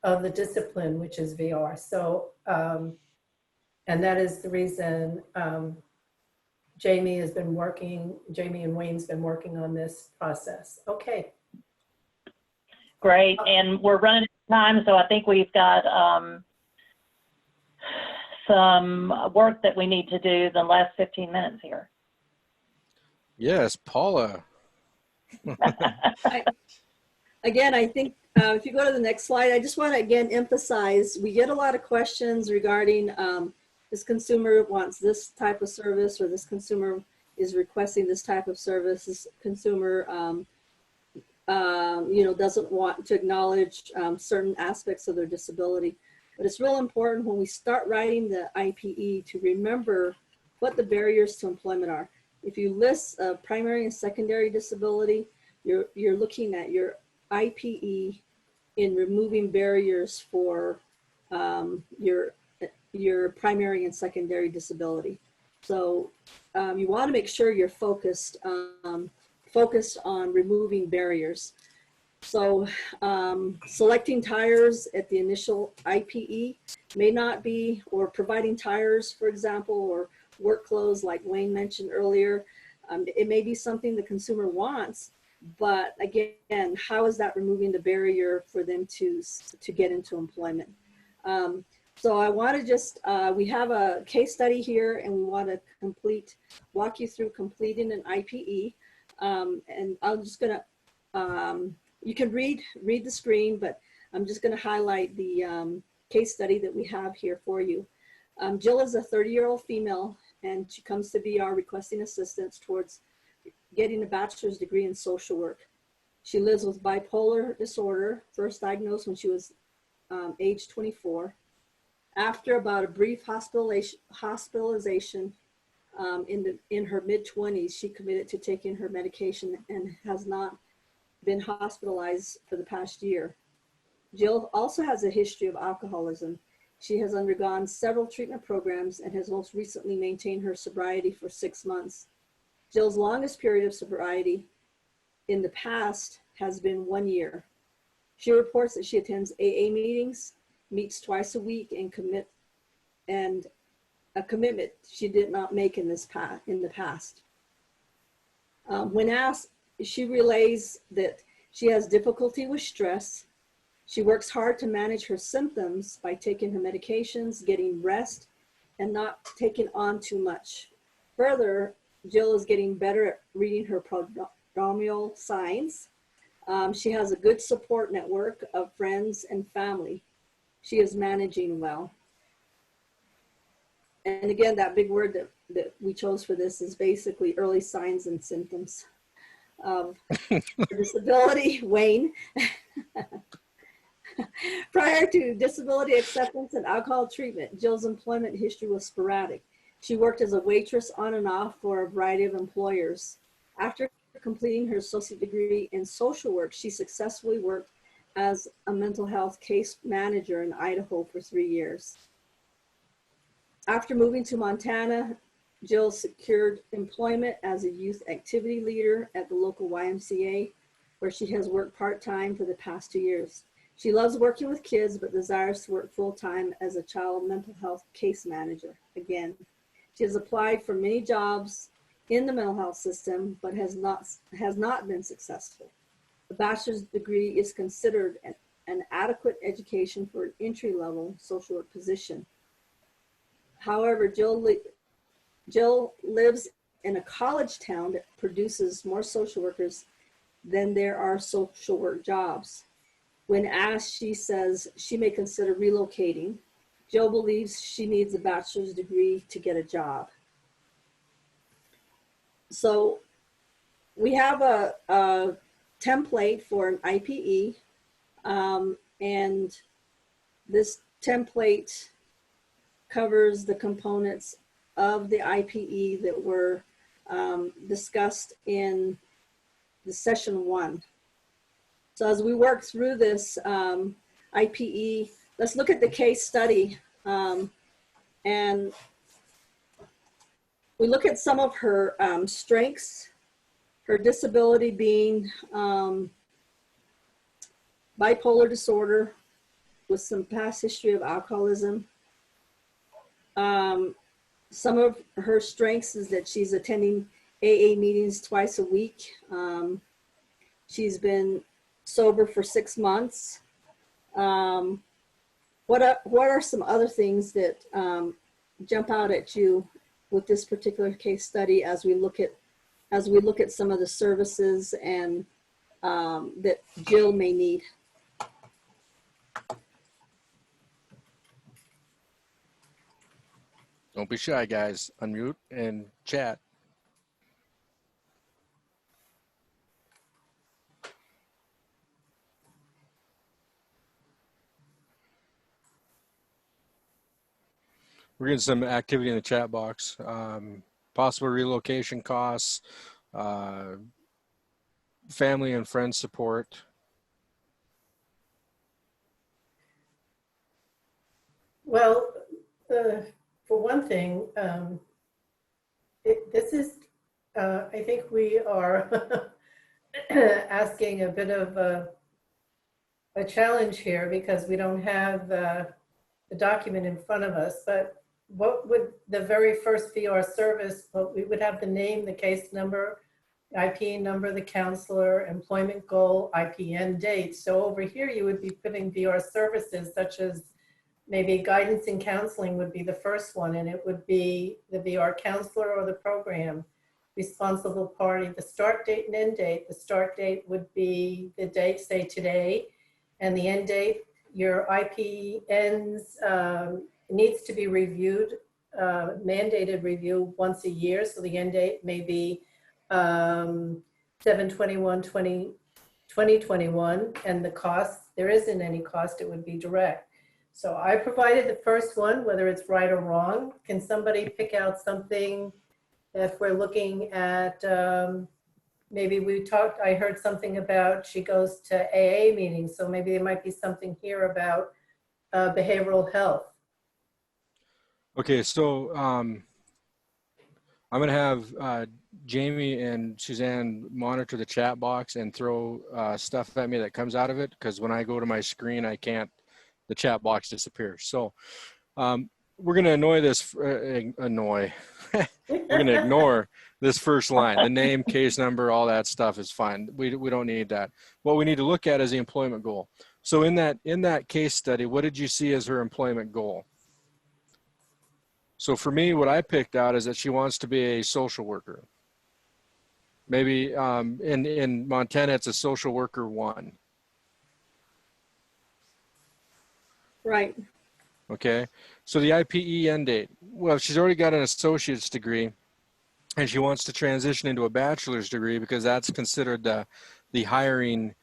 of the discipline, which is VR. So, and that is the reason Jamie and Wayne's been working on this process. Okay.
Great, and we're running out of time, so I think we've got some work that we need to do the last 15 minutes here.
Yes, Paula.
Again, I think if you go to the next slide, I just want to again emphasize, we get a lot of questions regarding this consumer wants this type of service, or this consumer is requesting this type of service. This consumer, you know, doesn't want to acknowledge certain aspects of their disability. But it's real important when we start writing the IPE to remember what the barriers to employment are. If you list primary and secondary disability, you're looking at your IPE in removing barriers for your primary and secondary disability. So you want to make sure you're focused on removing barriers. So selecting tires at the initial IPE may not be, or providing tires, for example, or work clothes like Wayne mentioned earlier. It may be something the consumer wants, but again, how is that removing the barrier for them to get into employment? So I want to just, we have a case study here, and we want to walk you through completing an IPE. And I'm just going to, you can read the screen, but I'm just going to highlight the case study that we have here for you. Jill is a 30-year-old female, and she comes to VR requesting assistance towards getting a bachelor's degree in social work. She lives with bipolar disorder, first diagnosed when she was age 24. After about a brief hospitalization in her mid-20s, she committed to taking her medication and has not been hospitalized for the past year. Jill also has a history of alcoholism She has undergone several treatment programs and has most recently maintained her sobriety for 6 months. Jill's longest period of sobriety in the past has been 1 year. She reports that she attends AA meetings, meets twice a week, and a commitment she did not make in the past. When asked, she relays that she has difficulty with stress. She works hard to manage her symptoms by taking her medications, getting rest, and not taking on too much. Further, Jill is getting better at reading her prodromal signs. She has a good support network of friends and family. She is managing well. And again, that big word that we chose for this is basically early signs and symptoms of disability, Wayne. Prior to disability acceptance and alcohol treatment, Jill's employment history was sporadic. She worked as a waitress on and off for a variety of employers. After completing her associate degree in social work, she successfully worked as a mental health case manager in Idaho for 3 years. After moving to Montana, Jill secured employment as a youth activity leader at the local YMCA, where she has worked part-time for the past 2 years. She loves working with kids, but desires to work full-time as a child mental health case manager. Again, she has applied for many jobs in the mental health system, but has not been successful. A bachelor's degree is considered an adequate education for an entry-level social work position. However, Jill lives in a college town that produces more social workers than there are social work jobs. When asked, she says she may consider relocating. Jill believes she needs a bachelor's degree to get a job. So we have a template for an IPE, and this template covers the components of the IPE that were discussed in the session 1. So as we work through this IPE, let's look at the case study. And we look at some of her strengths, her disability being bipolar disorder with some past history of alcoholism. Some of her strengths is that she's attending AA meetings twice a week. She's been sober for 6 months. What are some other things that jump out at you with this particular case study as we look at some of the services and that Jill may need?
Don't be shy, guys. Unmute and chat. We're getting some activity in the chat box. Possible relocation costs, family and friends support.
Well, for one thing, this is, I think we are asking a bit of a challenge here because we don't have the document in front of us, but what would the very first VR service, well, we would have the name, the case number, IPE number, the counselor, employment goal, IPN date. So over here, you would be putting VR services such as maybe guidance and counseling would be the first one, and it would be the VR counselor or the program responsible party, the start date and end date. The start date would be the date, say today, and the end date, your IP ends, needs to be reviewed, mandated review once a year. So the end date may be 7/21/2021, and the cost, there isn't any cost, it would be direct. So I provided the first one, whether it's right or wrong. Can somebody pick out something if we're looking at, maybe I heard something about she goes to AA meetings, so maybe there might be something here about behavioral health.
Okay, so I'm going to have Jamie and Suzanne monitor the chat box and throw stuff at me that comes out of it, because when I go to my screen, the chat box disappears. So we're going to ignore this first line. The name, case number, all that stuff is fine. We don't need that. What we need to look at is the employment goal. So in that case study, what did you see as her employment goal? So for me, what I picked out is that she wants to be a social worker. Maybe in Montana, it's a social worker 1.
Right.
Okay, so the IPE end date. Well, she's already got an associate's degree, and she wants to transition into a bachelor's degree because that's considered the hiring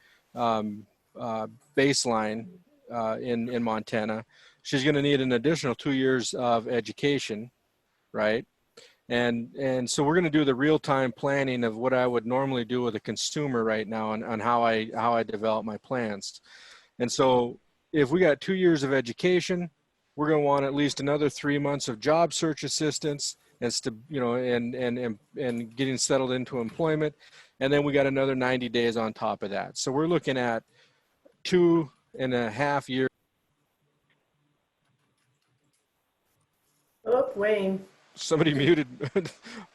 baseline in Montana. She's going to need an additional 2 years of education, right? And so we're going to do the real-time planning of what I would normally do with a consumer right now on how I develop my plans. And so if we got 2 years of education, we're going to want at least another 3 months of job search assistance and getting settled into employment. And then we got another 90 days on top of that. So we're looking at 2.5 years.
Oh, Wayne.
Somebody muted.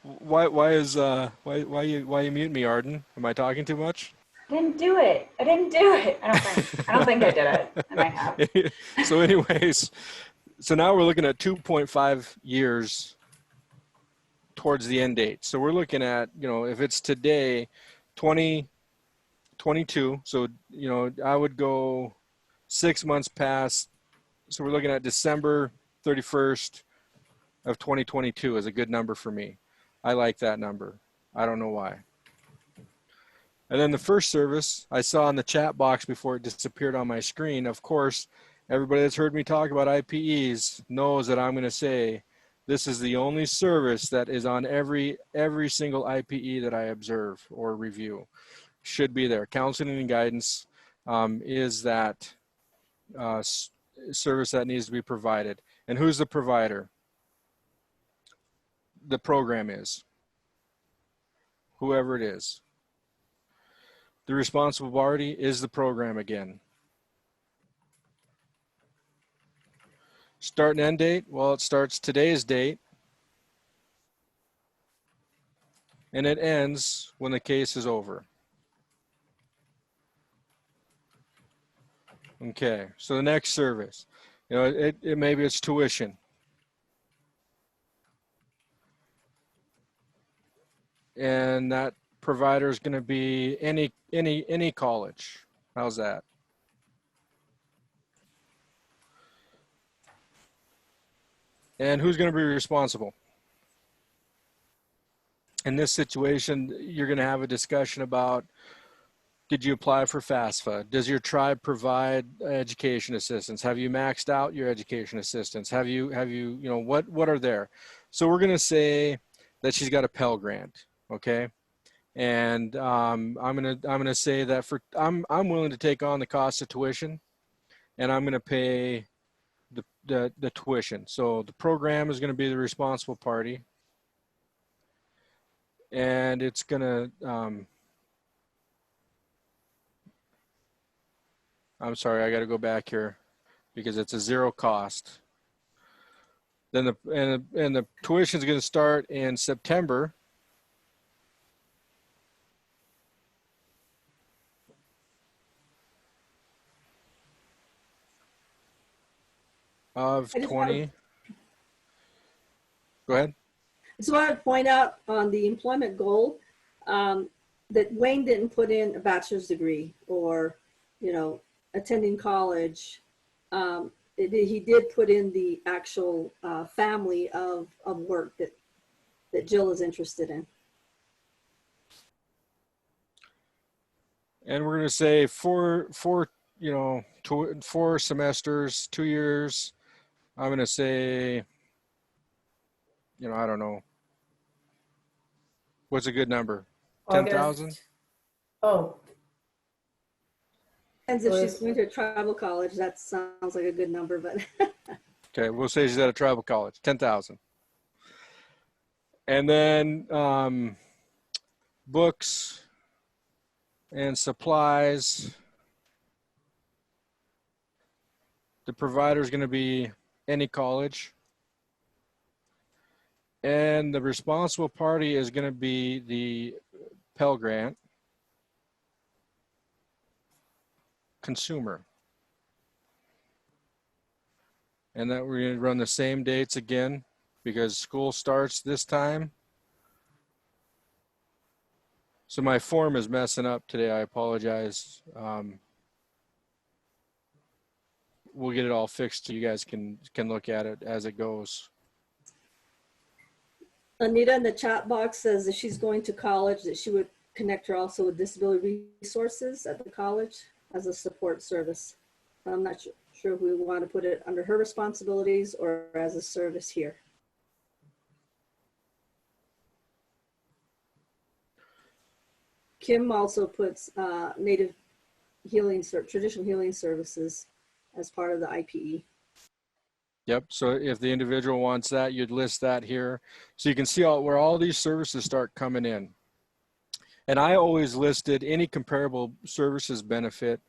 Why you mute me, Arden? Am I talking too much?
I didn't do it. I didn't do it. I don't think I did it. I might have.
So anyways, so now we're looking at 2.5 years towards the end date. So we're looking at, if it's today, 2022. So, I would go 6 months past. So we're looking at December 31st of 2022 is a good number for me. I like that number. I don't know why. And then the first service I saw in the chat box before it disappeared on my screen. Of course, everybody that's heard me talk about IPEs knows that I'm going to say this is the only service that is on every single IPE that I observe or review. Should be there. Counseling and guidance is that service that needs to be provided. And who's the provider? The program is. Whoever it is. The responsible party is the program again. Start and end date? Well, it starts today's date. And it ends when the case is over. Okay, so the next service. Maybe it's tuition. And that provider is going to be any college. How's that? And who's going to be responsible? In this situation, you're going to have a discussion about, did you apply for FAFSA? Does your tribe provide education assistance? Have you maxed out your education assistance? Have you what are there? So we're going to say that she's got a Pell Grant, okay? And I'm gonna say that I'm willing to take on the cost of tuition, and I'm gonna pay the tuition. So the program is gonna be the responsible party, and it's gonna I'm sorry, I got to go back here because it's a zero cost. Then the tuition is going to start in September. Of 20. Go ahead.
I just wanted to point out on the employment goal that Wayne didn't put in a bachelor's degree or, attending college. He did put in the actual family of work that Jill is interested in.
And we're going to say four semesters, 2 years. I'm going to say, I don't know. What's a good number? 10,000?
Oh.
Depends if she's going to a tribal college. That sounds like a good number, but.
Okay, we'll say she's at a tribal college, 10,000. And then books and supplies. The provider is going to be any college. And the responsible party is going to be the Pell Grant consumer. And that we're going to run the same dates again because school starts this time. So my form is messing up today. I apologize. We'll get it all fixed so you guys can look at it as it goes.
Anita in the chat box says that she's going to college, that she would connect her also with disability resources at the college as a support service. I'm not sure if we want to put it under her responsibilities or as a service here. Kim also puts native healing, traditional healing services as part of the IPE.
Yep, so if the individual wants that, you'd list that here. So you can see where all these services start coming in. And I always listed any comparable services benefit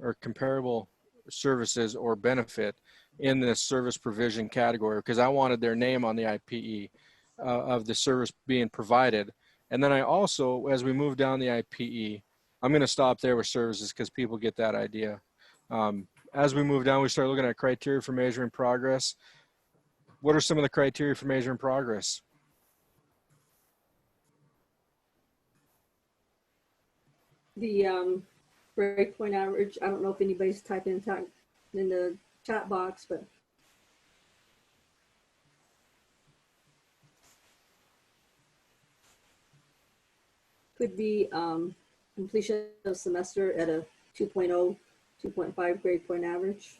or comparable services or benefit in this service provision category because I wanted their name on the IPE of the service being provided. And then I also, as we move down the IPE, I'm going to stop there with services because people get that idea. As we move down, we start looking at criteria for measuring progress. What are some of the criteria for measuring progress?
The breakpoint average, I don't know if anybody's typing in the chat box, but could be completion of semester at a 2.0, 2.5 grade point average.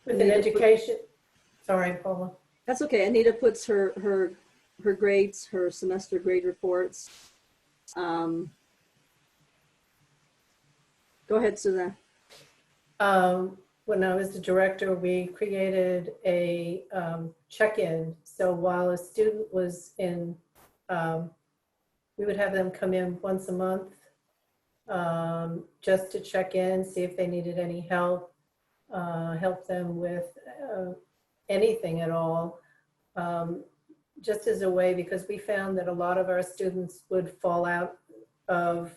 With an education, sorry, Paula.
That's okay. Anita puts her grades, her semester grade reports. Go ahead, Suzanne.
When I was the director, we created a check-in. So while a student was in, we would have them come in once a month just to check in, see if they needed any help, help them with anything at all, just as a way, because we found that a lot of our students would fall out of,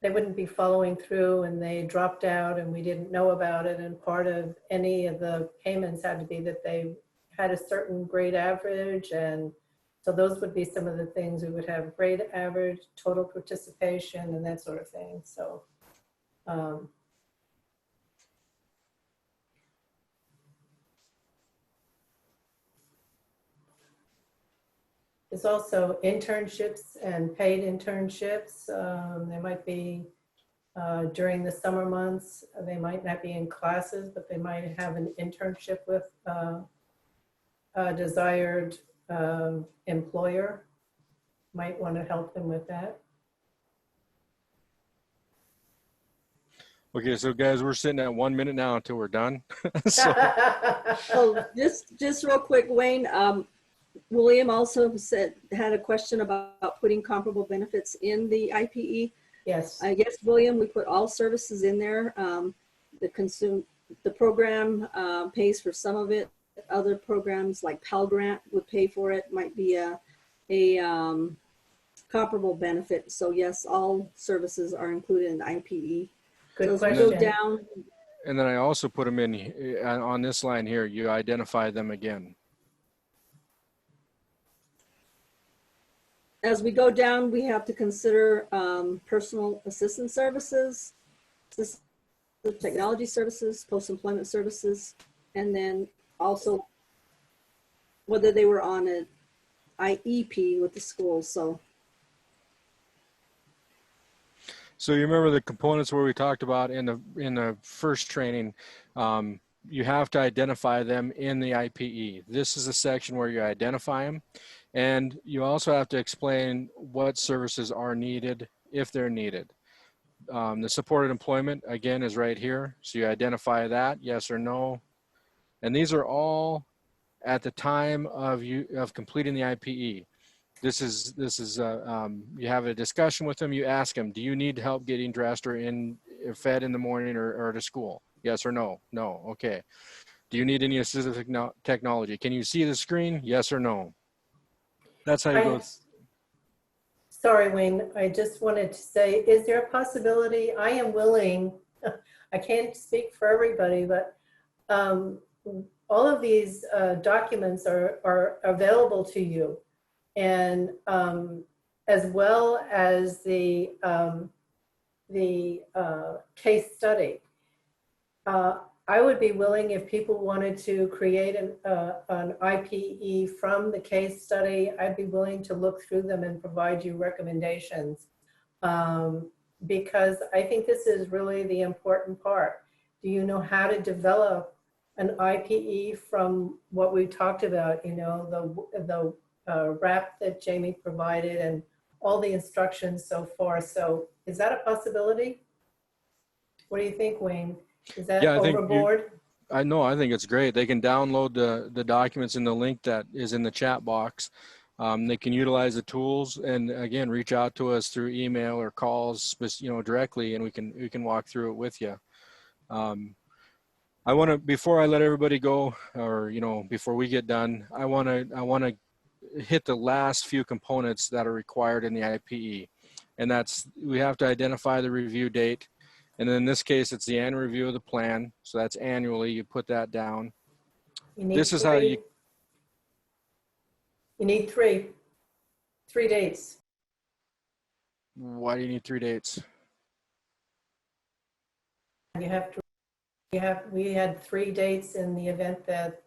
they wouldn't be following through and they dropped out and we didn't know about it. And part of any of the payments had to be that they had a certain grade average. And so those would be some of the things we would have: grade average, total participation, and that sort of thing. So there's also internships and paid internships. They might be during the summer months. They might not be in classes, but they might have an internship with a desired employer. Might want to help them with that.
Okay, so guys, we're sitting at 1 minute now until we're done. So
just real quick, Wayne, William also had a question about putting comparable benefits in the IPE.
Yes.
I guess, William, we put all services in there. The program pays for some of it. Other programs like Pell Grant would pay for it. Might be a comparable benefit. So yes, all services are included in the IPE.
Good
so
question.
As we go down.
and then I also put them in on this line here. You identify them again.
As we go down, we have to consider personal assistance services, technology services, post-employment services, and then also whether they were on an IEP with the schools.
So you remember the components where we talked about in the first training, you have to identify them in the IPE. This is a section where you identify them. And you also have to explain what services are needed if they're needed. The supported employment, again, is right here. So you identify that, yes or no. And these are all at the time of completing the IPE. This is you have a discussion with them. You ask them, do you need help getting dressed or fed in the morning or to school? Yes or no? No. Okay. Do you need any assistive technology? Can you see the screen? Yes or no? That's how you go.
Sorry, Wayne, I just wanted to say, is there a possibility, I am willing, I can't speak for everybody, but all of these documents are available to you, and as well as the case study. I would be willing, if people wanted to create an IPE from the case study, I'd be willing to look through them and provide you recommendations, because I think this is really the important part. Do you know how to develop an IPE from what we talked about, you know, the wrap that Jamie provided and all the instructions so far? So is that a possibility? What do you think, Wayne? Is that overboard?
I think it's great. They can download the documents in the link that is in the chat box. They can utilize the tools, and again, reach out to us through email or calls, you know, directly, and we can walk through it with you. I want to, before I let everybody go, or you know, before we get done, I want to hit the last few components that are required in the IPE, and that's, we have to identify the review date. And in this case, it's the annual review of the plan. So that's annually, you put that down. This is how you
need three dates.
Why do you need 3 dates?
We had 3 dates in the event that,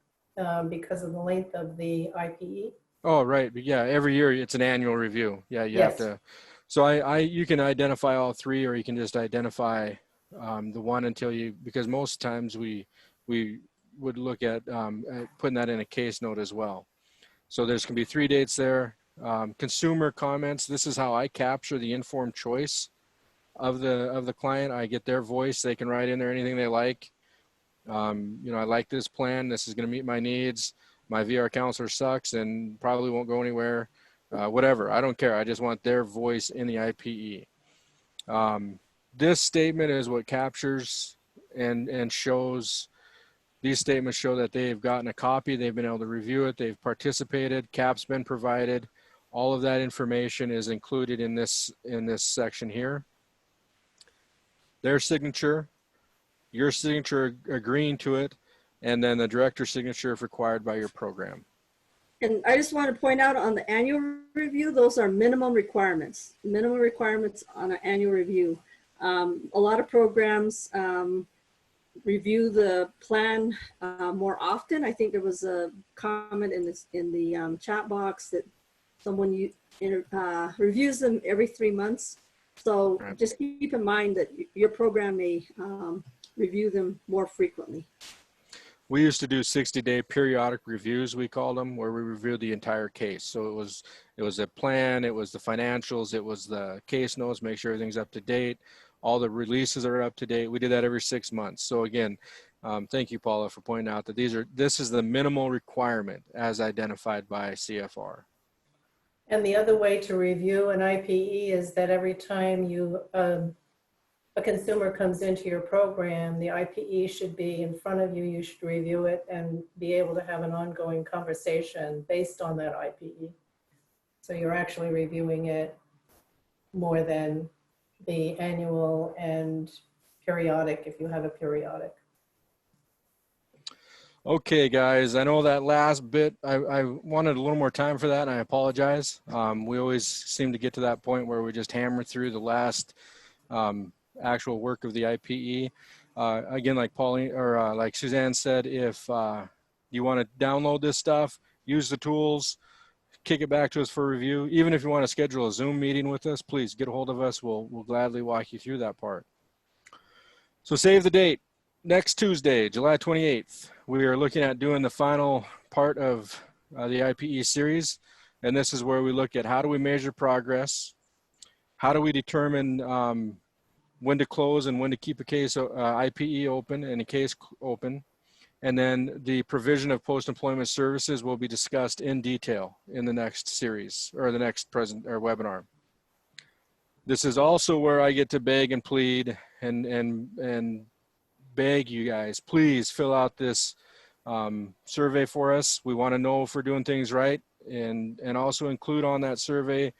because of the length of the IPE.
Oh, right. But yeah, every year it's an annual review. Yeah, you have to. So you can identify all 3, or you can just identify the one until you, because most times we would look at putting that in a case note as well. So there's going to be 3 dates there. Consumer comments. This is how I capture the informed choice of the client. I get their voice. They can write in there anything they like. You know, I like this plan. This is going to meet my needs. My VR counselor sucks and probably won't go anywhere. Whatever. I don't care. I just want their voice in the IPE. This statement is what captures and shows. These statements show that they've gotten a copy. They've been able to review it. They've participated. CAP's been provided. All of that information is included in this section here. Their signature, your signature agreeing to it, and then the director's signature if required by your program.
And I just want to point out on the annual review, those are minimum requirements on an annual review. A lot of programs review the plan more often. I think there was a comment in the chat box that someone reviews them every 3 months. So just keep in mind that your program may review them more frequently.
We used to do 60-day periodic reviews, we called them, where we reviewed the entire case. So it was a plan, it was the financials, it was the case notes, make sure everything's up to date. All the releases are up to date. We did that every 6 months. So again, thank you, Paula, for pointing out that this is the minimal requirement as identified by CFR.
And the other way to review an IPE is that every time a consumer comes into your program, the IPE should be in front of you. You should review it and be able to have an ongoing conversation based on that IPE. So you're actually reviewing it more than the annual and periodic, if you have a periodic.
Okay, guys, I know that last bit, I wanted a little more time for that, and I apologize. We always seem to get to that point where we just hammer through the last actual work of the IPE. Again, like Pauline or like Suzanne said, if you want to download this stuff, use the tools, kick it back to us for review. Even if you want to schedule a Zoom meeting with us, please get a hold of us. We'll gladly walk you through that part. So save the date. Next Tuesday, July 28th, we are looking at doing the final part of the IPE series. And this is where we look at how do we measure progress? How do we determine when to close and when to keep a case IPE open and a case open? And then the provision of post-employment services will be discussed in detail in the next series or the next webinar. This is also where I get to beg and plead and beg you guys, please fill out this survey for us. We want to know if we're doing things right, and also include on that survey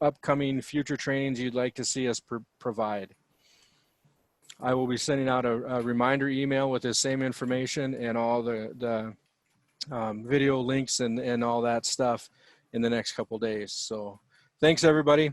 upcoming future trainings you'd like to see us provide. I will be sending out a reminder email with the same information and all the video links and all that stuff in the next couple days. So thanks everybody.